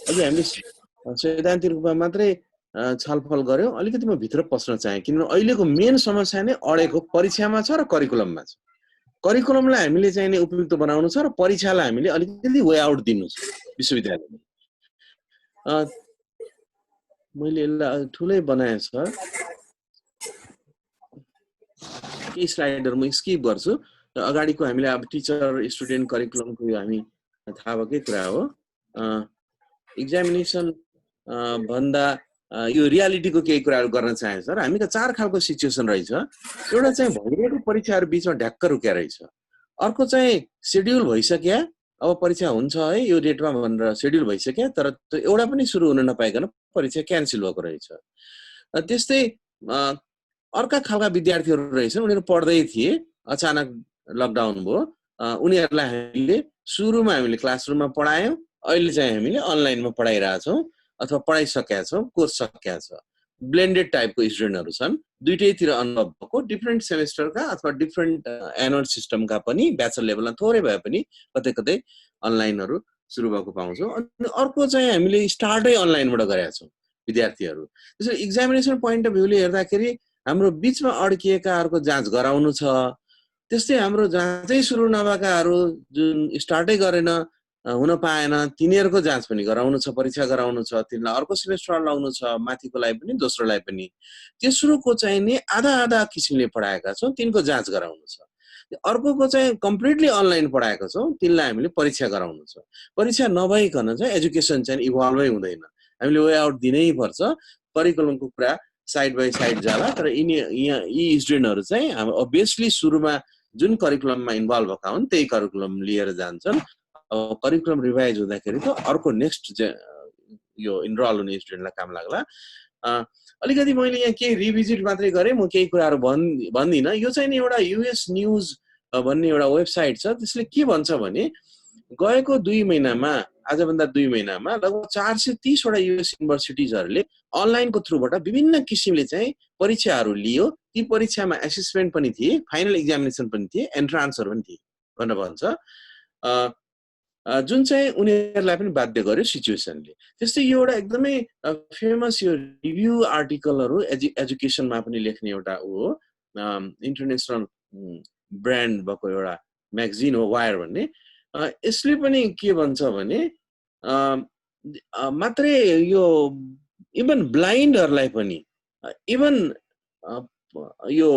अघि हामीले सैद्धान्तिक रूपमा मात्रै छलफल गऱ्यौँ, अलिकति म भित्र पस्न चाहेँ, किनभने अहिलेको मेन समस्या नै अडेको परीक्षामा छ र करिकुलममा छ। करिकुलमलाई हामीले चाहिँ नि उपयुक्त बनाउनु छ र परीक्षालाई हामीले अलिकति वे आउट दिनु छ विश्वविद्यालयमा। मैले यसलाई ठुलै बनाएँ सर, केही स्लाइडहरू म स्किप गर्छु। र अगाडिको हामीले अब टिचर स्टुडेन्ट करिकुलमको यो हामी थाहा भएकै कुरा हो। एक्जामिनेसन भन्दा यो रियालिटीको केही कुराहरू गर्न चाहे सर। हामीका 4 खालको सिचुएसन रहेछ। एउटा चाहिँ भइरहेको परीक्षाहरू बिचमा ढ्याक्क रुक्या रहेछ, अर्को चाहिँ सेड्युल भइसक्या, अब परीक्षा हुन्छ है यो डेटमा भनेर सेड्युल भइसक्यो, तर त्यो एउटा पनि सुरु हुन नपाइकन परीक्षा क्यान्सल भएको रहेछ। त्यस्तै अर्का खालका विद्यार्थीहरू रहेछन्, उनीहरू पढ्दै थिए, अचानक लकडाउन भयो, उनीहरूलाई हामीले सुरुमा हामीले क्लासरुममा पढायौँ, अहिले चाहिँ हामीले अनलाइनमा पढाइरहेछौँ अथवा पढाइसकेका छौँ, कोर्स सकेका छ। ब्लेन्डेड टाइपको स्टुडेन्टहरू छन्, दुईटैतिर अनुभव भएको, डिफ्रेन्ट सेमेस्टरका अथवा डिफ्रेन्ट एनुअल सिस्टमका पनि ब्याचलर लेभलमा थोरै भए पनि कतै कतै अनलाइनहरू सुरु भएको पाउँछौँ। अनि अर्को चाहिँ हामीले स्टार्टै अनलाइनबाट गरेका छौँ विद्यार्थीहरू। त्यसरी एक्जामिनेसन पोइन्ट अफ भ्यूले हेर्दाखेरि हाम्रो बिचमा अड्किएकाहरूको जाँच गराउनु छ, त्यस्तै हाम्रो जाँचै सुरु नभएकाहरू जुन स्टार्टै गरेन, हुन पाएन, तिनीहरूको जाँच पनि गराउनु छ, परीक्षा गराउनु छ, तिनीलाई अर्को सेमेस्टर लाउनु छ, माथिकोलाई पनि दोस्रोलाई पनि। तेस्रोको चाहिँ नि आधा आधा किसिमले पढाएका छौँ, तिनको जाँच गराउनु छ। अर्कोको चाहिँ कम्प्लिटली अनलाइन पढाएका छौँ, तिनलाई हामीले परीक्षा गराउनु छ। परीक्षा नभइकन चाहिँ एजुकेसन चाहिँ इभल्भै हुँदैन, हामीले वे आउट दिनै पर्छ। करिकुलमको कुरा साइड बाई साइड जाला, तर यी स्टुडेन्टहरू चाहिँ हाम्रो अभियसली सुरुमा जुन करिकुलममा इन्भल्भ भएका हुन् त्यही करिकुलम लिएर जान्छन्। करिकुलम रिभाइज हुँदाखेरि त अर्को नेक्स्ट यो इनरोल हुने स्टुडेन्टलाई काम लाग्ला। अलिकति मैले यहाँ केही रिभिजिट मात्रै गरेँ, म केही कुराहरू भन्दिनँ। यो चाहिँ नि एउटा युएस न्युज भन्ने एउटा वेबसाइट छ, त्यसले के भन्छ भने गएको 2 महिनामा, आजभन्दा 2 महिनामा लगभग 430 वटा युएस युनिभर्सिटिजहरूले अनलाइनको थ्रुबाट विभिन्न किसिमले चाहिँ परीक्षाहरू लियो। ती परीक्षामा एसेसमेन्ट पनि थिए, फाइनल एक्जामिनेसन पनि थिए, एन्ट्रान्सहरू पनि थिए भनेर भन्छ, जुन चाहिँ उनीहरूलाई पनि बाध्य गर्यो सिचुएसनले। त्यस्तै यो एउटा एकदमै फेमस यो रिभ्यू आर्टिकलहरू एजुकेसनमा पनि लेख्ने एउटा हो, इन्टरनेसनल ब्रान्ड भएको एउटा म्यागजिन हो वायर भन्ने। यसले पनि के भन्छ भने मात्रै यो इभन ब्लाइन्डहरूलाई पनि, इभन यो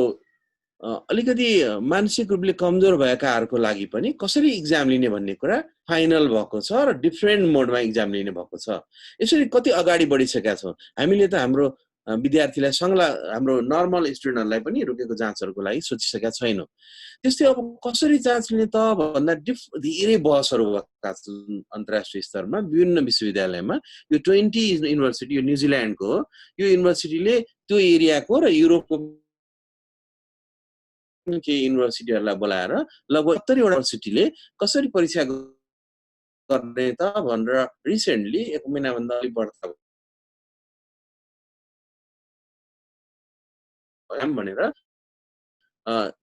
अलिकति मानसिक रूपले कमजोर भएकाहरूको लागि पनि कसरी इक्जाम लिने भन्ने कुरा फाइनल भएको छ र डिफ्रेन्ट मोडमा इक्जाम लिने भएको छ। यसरी कति अगाडि बढिसकेका छौँ हामीले त। हाम्रो विद्यार्थीलाई हाम्रो नर्मल स्टुडेन्टहरूलाई पनि रोकेको जाँचहरूको लागि सोचिसकेका छैनौँ। त्यस्तै अब कसरी जाँच लिने त भन्दा धेरै बहसहरू भएका छन् अन्तर्राष्ट्रिय स्तरमा विभिन्न विश्वविद्यालयमा। यो 20 युनिभर्सिटी, यो न्युजिल्यान्डको हो, यो युनिभर्सिटीले त्यो एरियाको र युरोपको केही युनिभर्सिटीहरूलाई बोलाएर लगभग 70 वटा युनिभर्सिटीले कसरी परीक्षा गर्ने त भनेर रिसेन्टली 1 महिनाभन्दा अलिक बढ्ता भनेर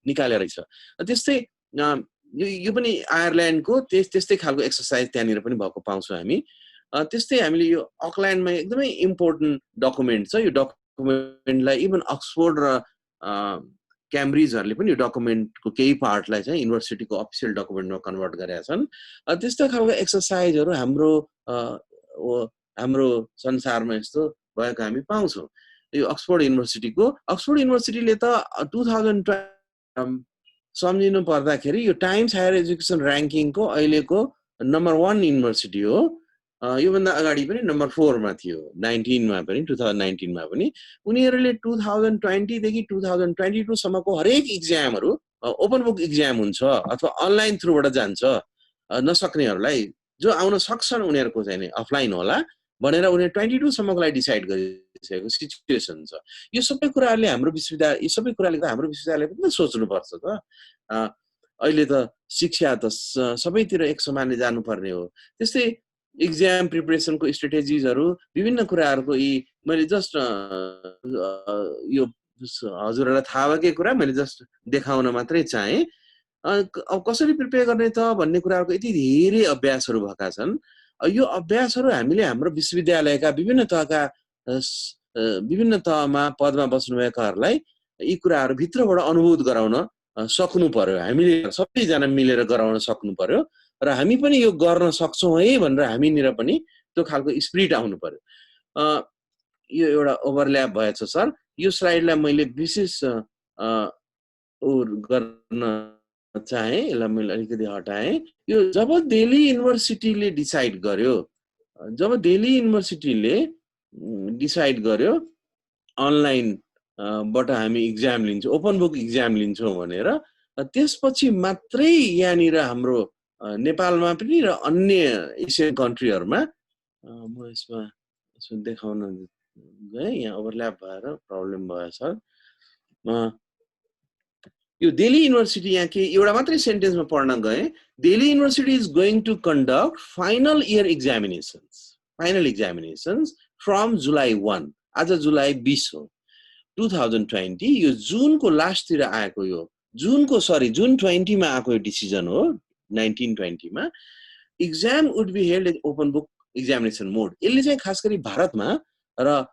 निकालेर रहेछ। त्यस्तै यो पनि आयरल्यान्डको त्यस्तै खालको एक्सर्साइज त्यहाँनिर पनि भएको पाउँछौँ हामी। त्यस्तै हामीले यो अकल्यान्डमा एकदमै इम्पोर्टेन्ट डकुमेन्ट छ। यो डकुमेन्टलाई इभन अक्सफोर्ड र क्याम्ब्रिजहरूले पनि यो डकुमेन्टको केही पार्टलाई चाहिँ युनिभर्सिटीको अफिसियल डकुमेन्टमा कन्भर्ट गरेका छन्। त्यस्तो खालको एक्सर्साइजहरू हाम्रो संसारमा यस्तो भएको हामी पाउँछौँ। यो अक्सफोर्ड युनिभर्सिटीले त 2020 सम्झिनु पर्दाखेरि यो टाइम्स हायर एजुकेसन ऱ्याङ्किङको अहिलेको नम्बर 1 युनिभर्सिटी हो। योभन्दा अगाडि पनि नम्बर 4 मा थियो, 2019 मा पनि। उनीहरूले 2020 देखि 2022 सम्मको हरेक इक्जामहरू ओपन बुक इक्जाम हुन्छ अथवा अनलाइन थ्रुबाट जान्छ, नसक्नेहरूलाई जो आउन सक्छन् उनीहरूको चाहिँ अफलाइन होला भनेर उनीहरू 22 सम्मको लागि डिसाइड गरिसकेको सिचुएसन छ। यो सबै कुराहरूले हाम्रो विश्वविद्यालय पनि सोच्नुपर्छ त। अहिले त शिक्षा त सबैतिर एक समानले जानुपर्ने हो। त्यस्तै इक्जाम प्रिपरेसनको स्ट्रेटेजिजहरू विभिन्न कुराहरूको मैले जस्ट यो हजुरहरूलाई थाहा भएकै कुरा मैले जस्ट देखाउन मात्रै चाहेँ। अब कसरी प्रिपेयर गर्ने त भन्ने कुराहरूको यति धेरै अभ्यासहरू भएका छन्। यो अभ्यासहरू हामीले हाम्रो विश्वविद्यालयका विभिन्न तहमा पदमा बस्नुभएकाहरूलाई यी कुराहरू भित्रबाट अनुभूत गराउन सक्नु पर्यो। हामीले सबैजना मिलेर गराउन सक्नु पर्यो र हामी पनि यो गर्न सक्छौँ है भनेर हामीनिर पनि त्यो खालको स्पिरिट आउनु पर्यो। यो एउटा ओभरल्याप भएछ सर। यो स्लाइडलाई मैले विशेष गर्न चाहे, यसलाई मैले अलिकति हटाएँ। यो जब दिल्ली युनिभर्सिटीले डिसाइड गर्यो अनलाइन बाट हामी इक्जाम लिन्छौँ, ओपन बुक इक्जाम लिन्छौँ भनेर, त्यसपछि मात्रै यहाँनिर हाम्रो नेपालमा पनि र अन्य एसियन कन्ट्रीहरूमा म यसमा देखाउन गएँ, यहाँ ओभरल्याप भएर प्रब्लम भयो सर। यो दिल्ली युनिभर्सिटी यहाँ के एउटा मात्रै सेन्टेन्समा पढ्न गएँ। Delhi university is going to conduct final year examinations from July 1, आज जुलाई 20 हो 2020। यो जुनको लास्टतिर आएको, यो जुन 20 मा आएको यो डिसिजन हो 1920 मा। Exam would be held in open book examination mode. यसले चाहिँ खास गरी भारतमा र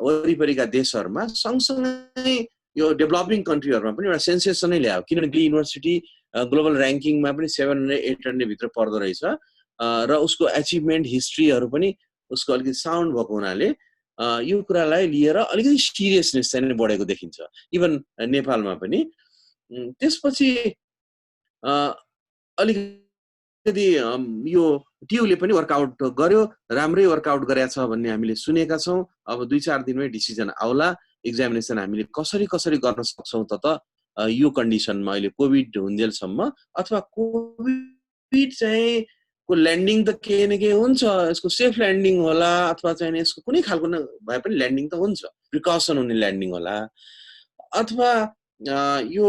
वरिपरिका देशहरूमा सँगसँगै यो डेभलपिङ कन्ट्रीहरूमा पनि एउटा सेन्सेसनै ल्यायो, किनभने दिल्ली युनिभर्सिटी ग्लोबल ऱ्याङ्किङमा पनि 700-800 भित्र पर्दो रहेछ र उसको एचिभमेन्ट हिस्ट्रीहरू पनि उसको अलिकति साउन्ड भएको हुनाले यो कुरालाई लिएर अलिकति सिरियसनेस चाहिँ बढेको देखिन्छ इभन नेपालमा पनि। त्यसपछि अलिकति यो टियुले पनि वर्कआउट गर्यो, राम्रै वर्कआउट गरेको छ भन्ने हामीले सुनेका छौँ। अब 2-4 दिनमै डिसिजन आउला। एक्जामिनेसन हामीले कसरी गर्न सक्छौँ त यो कन्डिसनमा अहिले कोभिड हुन्जेलसम्म, अथवा कोभिड चाहिँ को ल्यान्डिङ त केही न केही हुन्छ, यसको सेफ ल्यान्डिङ होला अथवा चाहिँ यसको कुनै खालको भए पनि ल्यान्डिङ त हुन्छ, प्रिकसन हुने ल्यान्डिङ होला, अथवा यो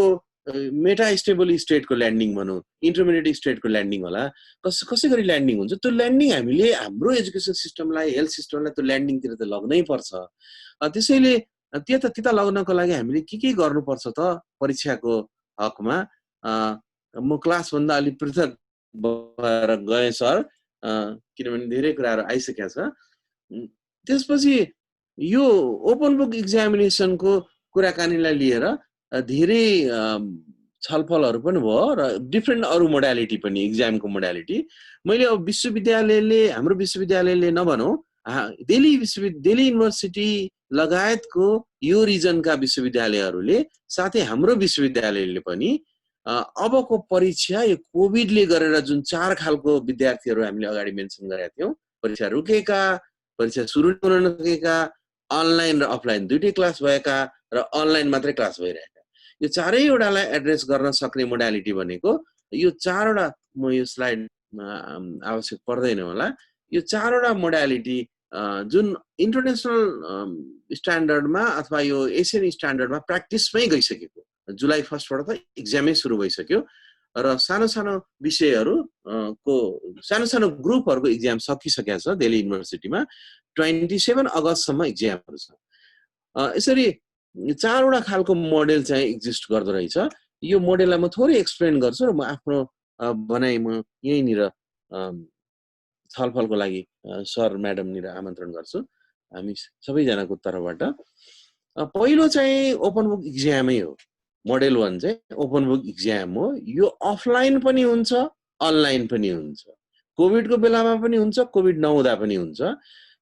मेटा स्टेबल स्टेटको ल्यान्डिङ भनौँ, इन्टरमिडिएट स्टेटको ल्यान्डिङ होला। कसै गरी ल्यान्डिङ हुन्छ, त्यो ल्यान्डिङ हामीले हाम्रो एजुकेसन सिस्टमलाई, हेल्थ सिस्टमलाई त्यो ल्यान्डिङतिर त लग्नै पर्छ। त्यसैले त्यता लग्नको लागि हामीले के गर्नुपर्छ त परीक्षाको हकमा। म क्लासभन्दा अलिक पृथक भएर गएँ सर, किनभने धेरै कुराहरू आइसकेका छ। त्यसपछि यो ओपन बुक एक्जामिनेसनको कुराकानीलाई लिएर धेरै छलफलहरू पनि भयो र डिफ्रेन्ट अरू मोडालिटी पनि, इक्जामको मोडालिटी। मैले अब हाम्रो विश्वविद्यालयले नभनौँ, दिल्ली युनिभर्सिटी लगायतको यो रिजनका विश्वविद्यालयहरूले साथै हाम्रो विश्वविद्यालयले पनि अबको परीक्षा यो कोभिडले गरेर जुन 4 खालको विद्यार्थीहरू हामीले अगाडि मेन्सन गरेका थियौँ, परीक्षा रुकेका, परीक्षा सुरु हुन नसकेका, अनलाइन र अफलाइन दुईटै क्लास भएका र अनलाइन मात्रै क्लास भइरहेका, यो चारैवटालाई एड्रेस गर्न सक्ने मोडालिटी भनेको यो 4वटा, म यो स्लाइड आवश्यक पर्दैन होला, यो 4वटा मोडालिटी जुन इन्टरनेसनल स्ट्यान्डर्डमा अथवा यो एसियन स्ट्यान्डर्डमा प्र्याक्टिसमै गइसकेको, जुलाई 1 बाट त एक्जामै सुरु भइसक्यो र सानो विषयहरू को सानो ग्रुपहरूको एक्जाम सकिसकेको छ दिल्ली युनिभर्सिटीमा। 27 अगस्तसम्म एक्जामहरू छ। यसरी 4वटा खालको मोडेल चाहिँ एक्जिस्ट गर्दो रहेछ। यो मोडेललाई म थोरै एक्सप्लेन गर्छु र म आफ्नो भनाइ म यहीँनिर छलफलको लागि सर म्याडमनिर आमन्त्रण गर्छु हामी सबैजनाको तर्फबाट। पहिलो चाहिँ ओपन बुक एक्जामै हो। मोडेल 1 चाहिँ ओपन बुक एक्जाम हो। यो अफलाइन पनि हुन्छ, अनलाइन पनि हुन्छ, कोभिडको बेलामा पनि हुन्छ, कोभिड नहुँदा पनि हुन्छ।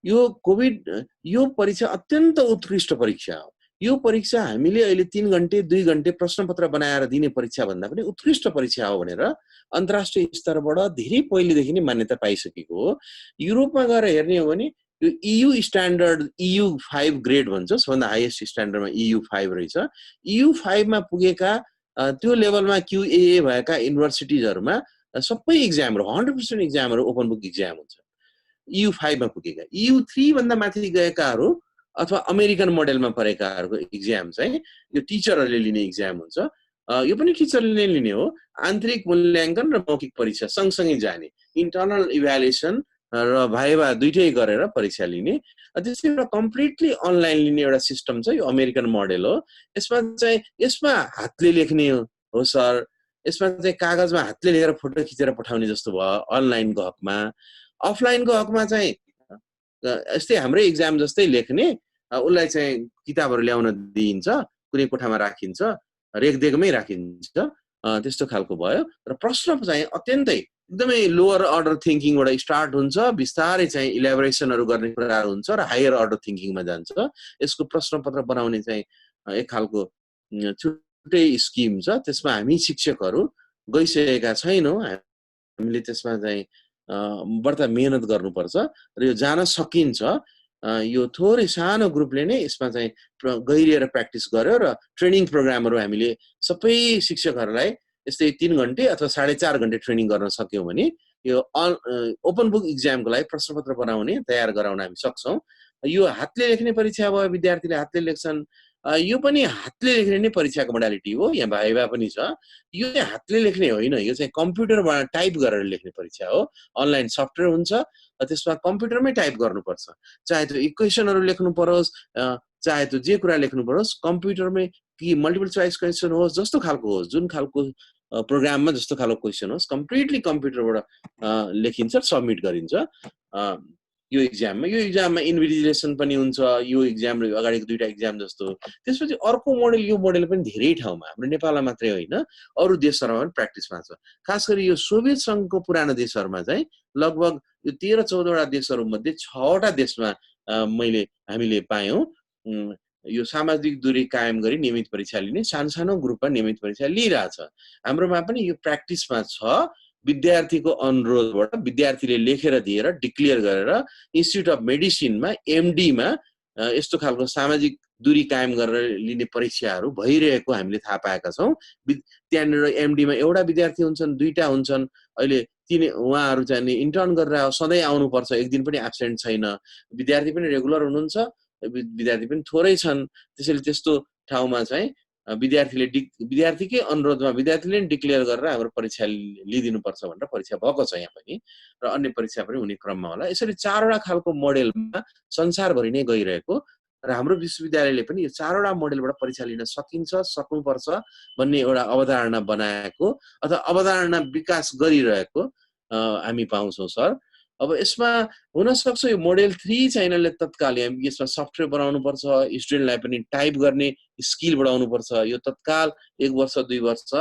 यो परीक्षा अत्यन्त उत्कृष्ट परीक्षा हो। यो परीक्षा हामीले अहिले 3 घण्टे 2 घण्टे प्रश्नपत्र बनाएर दिने परीक्षा भन्दा पनि उत्कृष्ट परीक्षा हो भनेर अन्तर्राष्ट्रिय स्तरबाट धेरै पहिलेदेखि नै मान्यता पाइसकेको हो। युरोपमा गएर हेर्ने हो भने यो EU स्ट्यान्डर्ड EU5 ग्रेड भन्छ, सबभन्दा हाइएस्ट स्ट्यान्डर्डमा EU5 रहेछ। EU5 मा पुगेका त्यो लेभलमा QAA भएका युनिभर्सिटिजहरुमा सबै एक्जामहरु 100% एक्जामहरु ओपन बुक एक्जाम हुन्छ। EU5 मा पुगेका, EU3 भन्दा माथि गएकाहरु अथवा अमेरिकन मोडेलमा परेकाहरुको एक्जाम चाहिँ यो टिचरहरुले लिने एक्जाम हुन्छ। यो पनि टिचरले लिने हो। आन्तरिक मूल्याङ्कन र मौखिक परीक्षा सँगसँगै जाने, इन्टर्नल इभ्यालुएसन र भाइभा दुईटै गरेर परीक्षा लिने। त्यसै एउटा कम्प्लिटली अनलाइन लिने एउटा सिस्टम छ, यो अमेरिकन मोडेल हो। यसमा हातले लेख्ने हो सर, यसमा चाहिँ कागजमा हातले लेखेर फोटो खिचेर पठाउने जस्तो भयो अनलाइनको हकमा। अफलाइनको हकमा चाहिँ यस्तै हाम्रै एक्जाम जस्तै लेख्ने, उसलाई चाहिँ किताबहरु ल्याउन दिइन्छ, कुनै कोठामा राखिन्छ, रेखदेखमै राखिन्छ, त्यस्तो खालको भयो। र प्रश्न चाहिँ अत्यन्तै एकदमै लोअर अर्डर थिङ्किङबाट स्टार्ट हुन्छ, बिस्तारै चाहिँ इलेबोरेसनहरु गर्ने कुराहरु हुन्छ र हायर अर्डर थिङ्किङमा जान्छ। यसको प्रश्नपत्र बनाउने चाहिँ एक खालको छुट्टै स्किम छ। त्यसमा हामी शिक्षकहरु गइसकेका छैनौं, हामीले त्यसमा चाहिँ बढ्ता मेहनत गर्नुपर्छ र यो जान सकिन्छ। यो थोरै सानो ग्रुपले नै यसमा चाहिँ गहिरिएर प्र्याक्टिस गर्यो र ट्रेनिङ प्रोग्रामहरु हामीले सबै शिक्षकहरुलाई यस्तै 3 घण्टे अथवा 4.5 घण्टे ट्रेनिङ गर्न सक्यौँ भने यो ओपन बुक इक्जामको लागि प्रश्नपत्र बनाउने तयार गराउन हामी सक्छौँ। यो हातले लेख्ने परीक्षा भयो, विद्यार्थीले हातले लेख्छन्। यो पनि हातले लेख्ने नै परीक्षाको मोडालिटी हो, यहाँ भाइभा पनि छ। यो चाहिँ हातले लेख्ने होइन, यो चाहिँ कम्प्युटरबाट टाइप गरेर लेख्ने परीक्षा हो। अनलाइन सफ्टवेयर हुन्छ, त्यसमा कम्प्युटरमै टाइप गर्नुपर्छ। चाहे त्यो इक्वेसनहरू लेख्नु परोस्, चाहे त्यो जे कुरा लेख्नु परोस्, कम्प्युटरमै कि मल्टिपल चोइस क्वेसन होस्, जस्तो खालको होस्, जुन खालको प्रोग्राममा जस्तो खालको क्वेसन होस्, कम्प्लिटली कम्प्युटरबाट लेखिन्छ, सबमिट गरिन्छ यो इक्जाममा इन्भिजिलेसन पनि हुन्छ। यो इक्जाम अगाडिको 2टा इक्जाम जस्तो। त्यसपछि अर्को मोडेल, यो मोडेल पनि धेरै ठाउँमा, हाम्रो नेपालमा मात्रै होइन अरू देशहरूमा पनि प्र्याक्टिसमा छ। खास गरी यो सोभियत सङ्घको पुरानो देशहरूमा चाहिँ लगभग यो 13-14वटा देशहरूमध्ये 6वटा देशमा हामीले पायौँ यो सामाजिक दूरी कायम गरी नियमित परीक्षा लिने, सानो ग्रुपमा नियमित परीक्षा लिइरहेछ। हाम्रोमा पनि यो प्र्याक्टिसमा छ। विद्यार्थीको अनुरोधबाट विद्यार्थीले लेखेर दिएर डिक्लेयर गरेर इन्स्टिट्युट अफ मेडिसिनमा एमडीमा यस्तो खालको सामाजिक दूरी कायम गरेर लिने परीक्षाहरू भइरहेको हामीले थाहा पाएका छौँ। त्यहाँनिर एमडीमा एउटा विद्यार्थी हुन्छन्, 2टा हुन्छन्। अहिले उहाँहरू चाहिँ इन्टर्न गरेर सधैँ आउनुपर्छ, एक दिन पनि एब्सेन्ट छैन। विद्यार्थी पनि रेगुलर हुनुहुन्छ, विद्यार्थी पनि थोरै छन्। त्यसैले त्यस्तो ठाउँमा चाहिँ विद्यार्थीकै अनुरोधमा विद्यार्थीले नै डिक्लेयर गरेर हाम्रो परीक्षा लिइदिनुपर्छ भनेर परीक्षा भएको छ यहाँ पनि, र अन्य परीक्षा पनि हुने क्रममा होला। यसरी 4वटा खालको मोडेलमा संसारभरि नै गइरहेको, र हाम्रो विश्वविद्यालयले पनि यो 4वटा मोडेलबाट परीक्षा लिन सक्नुपर्छ भन्ने एउटा अवधारणा बनाएको अथवा अवधारणा विकास गरिरहेको हामी पाउँछौँ सर। अब यसमा हुनसक्छ यो मोडेल 3 चाहिँ यिनीहरूले तत्काल यसमा सफ्टवेयर बनाउनुपर्छ, स्टुडेन्टलाई पनि टाइप गर्ने स्किल बढाउनुपर्छ। यो तत्काल 1 वर्ष 2 वर्ष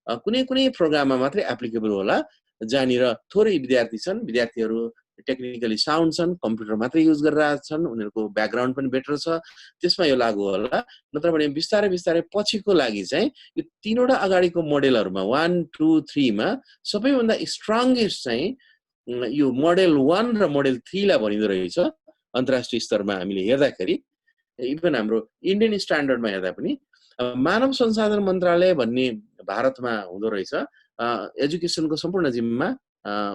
कुनै प्रोग्राममा मात्रै एप्लिकेबल होला, जहाँनिर थोरै विद्यार्थी छन्, विद्यार्थीहरू टेक्निकली साउन्ड छन्, कम्प्युटर मात्रै युज गरिरहेका छन्, उनीहरूको ब्याकग्राउन्ड पनि बेटर छ, त्यसमा यो लागू होला। नत्र भने बिस्तारै पछिको लागि चाहिँ यो 3वटा अगाडिको मोडेलहरूमा 1, 2, 3 मा सबैभन्दा स्ट्रङ्गेस्ट चाहिँ यो मोडेल 1 र मोडेल 3 लाई भनिँदो रहेछ। अन्तर्राष्ट्रिय स्तरमा हामीले हेर्दाखेरि, इभन हाम्रो इन्डियन स्ट्यान्डर्डमा हेर्दा पनि मानव संसाधन मन्त्रालय भन्ने भारतमा हुँदो रहेछ। एजुकेसनको सम्पूर्ण जिम्मा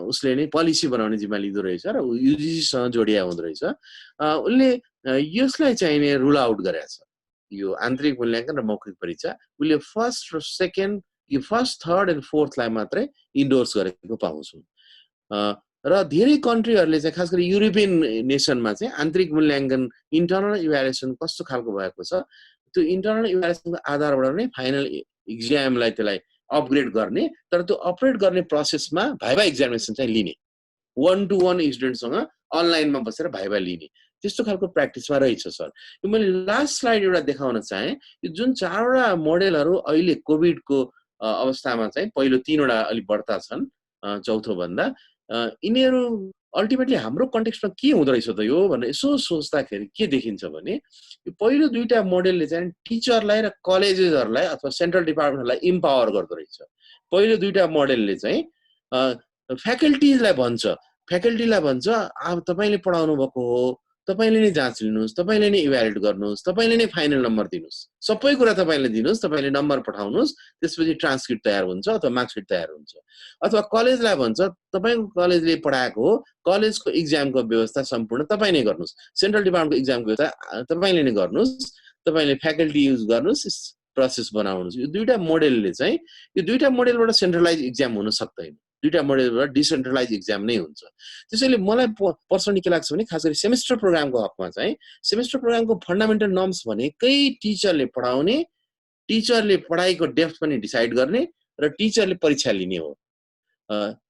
उसले नै पोलिसी बनाउने जिम्मा लिँदो रहेछ र युजिसीसँग जोडिया हुँदो रहेछ। उसले यसलाई चाहिने रुल आउट गरेको छ, यो आन्तरिक मूल्याङ्कन र मौखिक परीक्षा। उसले फर्स्ट र सेकेन्ड, यो फर्स्ट, थर्ड एन्ड फोर्थलाई मात्रै इन्डोर्स गरेको पाउँछौँ। र धेरै कन्ट्रीहरूले चाहिँ खास गरी युरोपियन नेसनमा चाहिँ आन्तरिक मूल्याङ्कन इन्टर्नल इभ्यालुएसन कस्तो खालको भएको छ, त्यो इन्टर्नल इभ्यालुएसनको आधारबाट नै फाइनल इक्जामलाई त्यसलाई अपग्रेड गर्ने, तर त्यो अपग्रेड गर्ने प्रोसेसमा भाइभा एक्जामिनेसन चाहिँ लिने, 1-to-1 स्टुडेन्टसँग अनलाइनमा बसेर भाइभा लिने, त्यस्तो खालको प्र्याक्टिसमा रहेछ सर। यो मैले लास्ट स्लाइड एउटा देखाउन चाहेँ। यो जुन 4वटा मोडेलहरू अहिले कोभिडको अवस्थामा चाहिँ पहिलो 3वटा अलिक बढ्ता छन्, चौथो भन्दा, यिनीहरू अल्टिमेटली हाम्रो कन्टेक्स्टमा के हुँदो रहेछ त यो भनेर यसो सोच्दाखेरि के देखिन्छ भने, यो पहिलो 2टा मोडेलले चाहिँ टिचरलाई र कलेजेसहरूलाई अथवा सेन्ट्रल डिपार्टमेन्टहरूलाई इम्पावर गर्दो रहेछ। पहिलो 2टा मोडेलले चाहिँ फ्याकल्टीलाई भन्छ अब तपाईँले पढाउनु भएको हो, तपाईँले नै जाँच लिनुहोस्, तपाईँले नै इभ्यालुएट गर्नुहोस्, तपाईँले नै फाइनल नम्बर दिनुहोस्, सबै कुरा तपाईँले दिनुहोस्, तपाईँले नम्बर पठाउनुहोस्, त्यसपछि ट्रान्सक्रिप्ट तयार हुन्छ अथवा मार्कसिट तयार हुन्छ। अथवा कलेजलाई भन्छ तपाईँको कलेजले पढाएको हो, कलेजको इक्जामको व्यवस्था सम्पूर्ण तपाईँ नै गर्नुहोस्, सेन्ट्रल डिपार्टमेन्टको इक्जामको व्यवस्था तपाईँले नै गर्नुहोस्, तपाईँले फ्याकल्टी युज गर्नुहोस्, प्रोसेस बनाउनुहोस्। यो 2टा मोडेलले चाहिँ, यो 2टा मोडेलबाट सेन्ट्रलाइज इक्जाम हुन सक्दैन, 2टा मोडेलबाट डिसेन्ट्रलाइज इक्जाम नै हुन्छ। त्यसैले मलाई पर्सनली के लाग्छ भने, खास गरी सेमेस्टर प्रोग्रामको हकमा चाहिँ सेमेस्टर प्रोग्रामको फन्डामेन्टल नर्म्स भनेकै टिचरले पढाउने, टिचरले पढाइको डेप्थ पनि डिसाइड गर्ने र टिचरले परीक्षा लिने हो।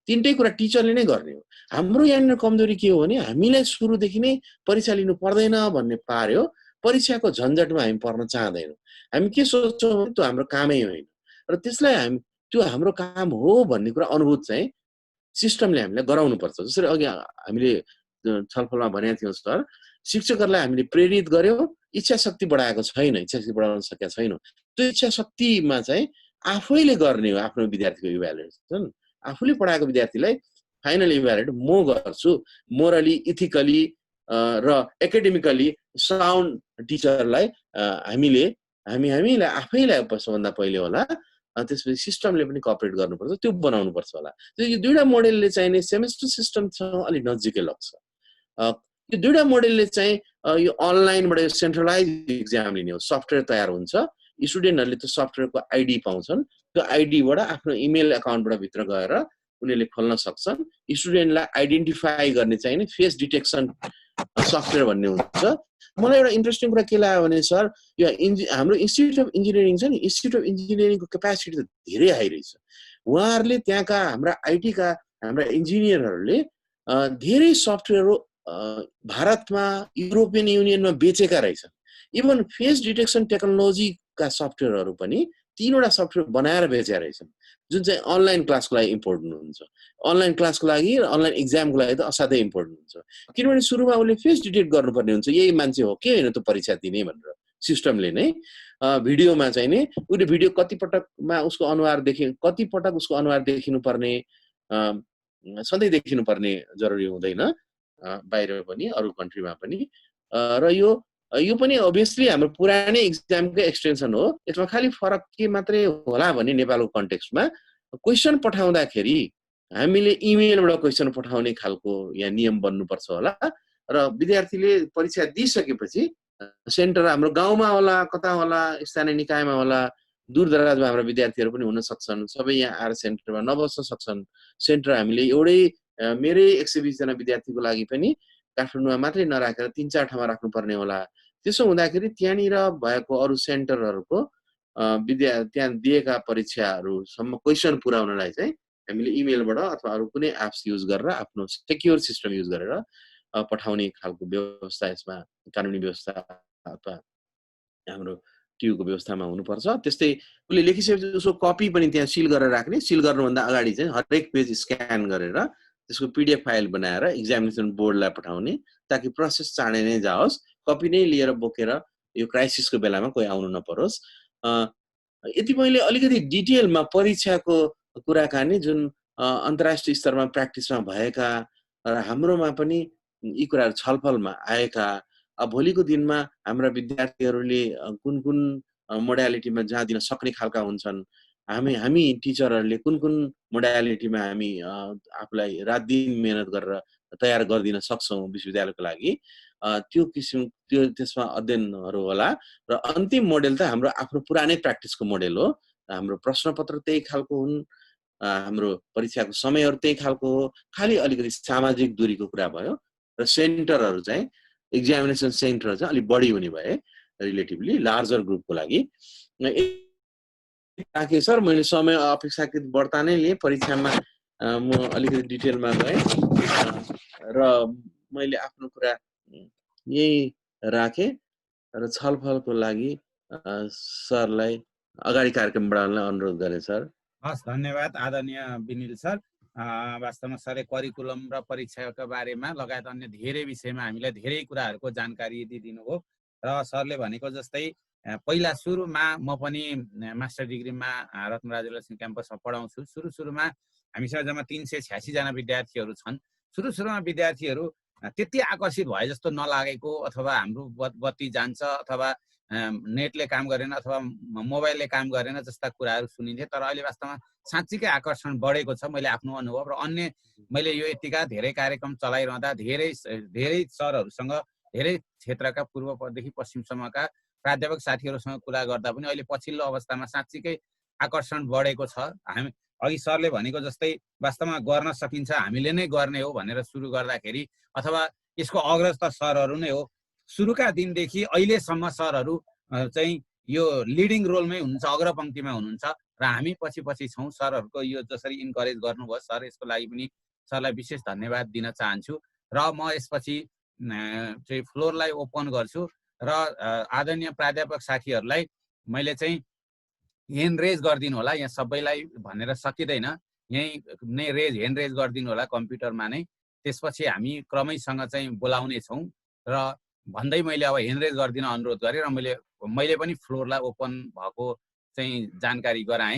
3टै कुरा टिचरले नै गर्ने हो। हाम्रो यहाँनिर कमजोरी के हो भने, हामीलाई सुरुदेखि नै परीक्षा लिनु पर्दैन भन्ने पार्यो, परीक्षाको झन्झटमा हामी पर्न चाहँदैनौँ। हामी के सोच्छौँ भने त्यो हाम्रो कामै होइन, र त्यसलाई त्यो हाम्रो काम हो भन्ने कुरा अनुभूत चाहिँ सिस्टमले हामीलाई गराउनुपर्छ। जसरी अघि हामीले छलफलमा भनेका थियौँ सर, शिक्षकहरूलाई हामीले प्रेरित गर्यौँ, इच्छा शक्ति बढाएको छैन, इच्छा शक्ति बढाउन सकेका छैनौँ। त्यो इच्छा शक्तिमा चाहिँ आफैले गर्ने हो आफ्नो विद्यार्थीको इभ्यालुएसन। आफूले पढाएको विद्यार्थीलाई फाइनल इभ्यालुएट म गर्छु, मोरली, इथिकली र एकाडेमिकली साउन्ड टिचरलाई हामीलाई आफैलाई सबभन्दा पहिले होला त्यसपछि सिस्टमले पनि कोअपरेट गर्नुपर्छ, त्यो बनाउनुपर्छ होला। यो दुईटा मोडेलले चाहिने सेमेस्टर सिस्टमसँग अलिक नजिकै लाग्छ। यो दुईटा मोडेलले चाहिँ यो अनलाइनबाट यो सेन्ट्रलाइज इक्जाम लिने हो, सफ्टवेयर तयार हुन्छ, स्टुडेन्टहरूले त्यो सफ्टवेयरको आइडी पाउँछन्, त्यो आइडीबाट आफ्नो इमेल एकाउन्टबाट भित्र गएर उनीहरूले खोल्न सक्छन्। स्टुडेन्टलाई आइडेन्टिफाई गर्ने चाहिने फेस डिटेक्सन सफ्टवेयर भन्ने हुन्छ। मलाई एउटा इन्ट्रेस्टिङ कुरा के लाग्यो भने सर, यो हाम्रो इन्स्टिट्युट अफ इन्जिनियरिङ छ नि, इन्स्टिट्युट अफ इन्जिनियरिङको क्यापासिटी त धेरै हाई रहेछ। उहाँहरूले त्यहाँका हाम्रा आइटीका हाम्रा इन्जिनियरहरूले धेरै सफ्टवेयर भारतमा युरोपियन युनियनमा बेचेका रहेछन्। इभन फेस डिटेक्सन टेक्नोलोजीका सफ्टवेयरहरू पनि 3वटा सफ्टवेयर बनाएर बेचेका रहेछन्, जुन चाहिँ अनलाइन क्लासको लागि इम्पोर्टेन्ट हुन्छ। अनलाइन क्लासको लागि र अनलाइन इक्जामको लागि त असाध्यै इम्पोर्टेन्ट हुन्छ, किनभने सुरुमा उसले फेस डिटेक्ट गर्नुपर्ने हुन्छ, यही मान्छे हो कि होइन त परीक्षा दिने भनेर सिस्टमले नै भिडियोमा चाहिँ नि उसले भिडियो कति पटकमा उसको अनुहार कति पटक उसको अनुहार देखिनुपर्ने, सधैँ देखिनुपर्ने जरुरी हुँदैन बाहिर पनि अरू कन्ट्रीमा पनि। र यो पनि अभियसली हाम्रो पुरानै इक्जामकै एक्सटेन्सन हो। यसमा खालि फरक के मात्रै होला भने नेपालको कन्टेक्स्टमा क्वेसन पठाउँदाखेरि हामीले इमेलबाट क्वेसन पठाउने खालको यहाँ नियम बन्नुपर्छ होला। र विद्यार्थीले परीक्षा दिइसकेपछि सेन्टर हाम्रो गाउँमा होला, कता होला, स्थानीय निकायमा होला, दूरदराजमा हाम्रा विद्यार्थीहरू पनि हुन सक्छन्, सबै यहाँ आएर सेन्टरमा नबस्न सक्छन्। सेन्टर हामीले एउटै मेरै 120 जना विद्यार्थीको लागि पनि काठमाडौँमा मात्रै नराखेर 3-4 ठाउँमा राख्नुपर्ने होला। त्यसो हुँदाखेरि त्यहाँनिर भएको अरू सेन्टरहरूको त्यहाँ दिएका परीक्षाहरूसम्म क्वेसन पुर्याउनलाई चाहिँ हामीले इमेलबाट अथवा अरू कुनै एप्स युज गरेर आफ्नो सेक्योर सिस्टम युज गरेर पठाउने खालको व्यवस्था यसमा कानुनी व्यवस्था अथवा हाम्रो टियुको व्यवस्थामा हुनुपर्छ। त्यस्तै उसले लेखिसकेपछि उसको कपी पनि त्यहाँ सिल गरेर राख्ने, सिल गर्नुभन्दा अगाडि चाहिँ हरेक पेज स्क्यान गरेर त्यसको PDF फाइल बनाएर एक्जामिनेसन बोर्डलाई पठाउने, ताकि प्रोसेस चाँडै नै जाओस्, कपी नै लिएर बोकेर यो क्राइसिसको बेलामा कोही आउनु नपरोस्। यति मैले अलिकति डिटेलमा परीक्षाको कुराकानी जुन अन्तर्राष्ट्रिय स्तरमा प्र्याक्टिसमा भएका र हाम्रोमा पनि यी कुराहरू छलफलमा आएका, भोलिको दिनमा हाम्रा विद्यार्थीहरूले कुन कुन मोडालिटीमा जहाँ दिन सक्ने खालका हुन्छन्, हामी टिचरहरूले कुन कुन मोडालिटीमा हामी आफूलाई रात दिन मेहनत गरेर तयार गरिदिन सक्छौँ विश्वविद्यालयको लागि, त्यो त्यसमा अध्ययनहरू होला। र अन्तिम मोडेल त हाम्रो आफ्नो पुरानै प्र्याक्टिसको मोडेल हो। हाम्रो प्रश्नपत्र त्यही खालको हुन्, हाम्रो परीक्षाको समयहरू त्यही खालको हो, खालि अलिकति सामाजिक दूरीको कुरा भयो। र सेन्टरहरू चाहिँ एक्जामिनेसन सेन्टर चाहिँ अलिक बढी हुने भए रिलेटिभली लार्जर ग्रुपको लागि। राखेँ सर, मैले समय अपेक्षाकृत बढ्ता नै लिएँ, परीक्षामा म अलिकति डिटेलमा गएँ र मैले आफ्नो कुरा यही राखेँ र छलफलको लागि सरलाई अगाडि कार्यक्रम बढाउनलाई अनुरोध गरेँ सर। हस्, धन्यवाद आदरणीय विनिल सर। वास्तवमा सरले करिकुलम र परीक्षाका बारेमा लगायत अन्य धेरै विषयमा हामीलाई धेरै कुराहरूको जानकारी दिनुभयो। र सरले भनेको जस्तै पहिला सुरुमा म पनि मास्टर डिग्रीमा रत्नराज लक्ष्मी क्याम्पसमा पढाउँछु। सुरुमा हामीसँग जम्मा 386 जना विद्यार्थीहरू छन्। सुरुमा विद्यार्थीहरू त्यति आकर्षित भए जस्तो नलागेको, अथवा हाम्रो बत्ती जान्छ, अथवा नेटले काम गरेन, अथवा मोबाइलले काम गरेन जस्ता कुराहरू सुनिन्थे। तर अहिले वास्तवमा साँच्चीकै आकर्षण बढेको छ। मैले आफ्नो अनुभव र अन्य मैले यो यतिका धेरै कार्यक्रम चलाइरहँदा धेरै सरहरूसँग, धेरै क्षेत्रका पूर्वदेखि पश्चिमसम्मका प्राध्यापक साथीहरूसँग कुरा गर्दा पनि अहिले पछिल्लो अवस्थामा साँच्चीकै आकर्षण बढेको छ। हामी अघि सरले भनेको जस्तै वास्तवमा गर्न सकिन्छ, हामीले नै गर्ने हो भनेर सुरु गर्दाखेरि, अथवा यसको अग्रज त सरहरू नै हो। सुरुका दिनदेखि अहिलेसम्म सरहरू चाहिँ यो लिडिङ रोलमै हुनुहुन्छ, अग्रपङ्क्तिमा हुनुहुन्छ र हामी पछि छौँ। सरहरूको यो जसरी इन्करेज गर्नुभयो सर, यसको लागि पनि सरलाई विशेष धन्यवाद दिन चाहन्छु। र म यसपछि चाहिँ फ्लोरलाई ओपन गर्छु र आदरणीय प्राध्यापक साथीहरूलाई मैले चाहिँ ह्यान्ड रेज गरिदिनु होला। यहाँ सबैलाई भनेर सकिँदैन, यहीँ नै ह्यान्ड रेज गरिदिनु होला कम्प्युटरमा नै। त्यसपछि हामी क्रमैसँग चाहिँ बोलाउने छौँ र भन्दै मैले अब ह्यान्ड रेज गरिदिन अनुरोध गरेँ र मैले पनि फ्लोरलाई ओपन भएको चाहिँ जानकारी गराएँ।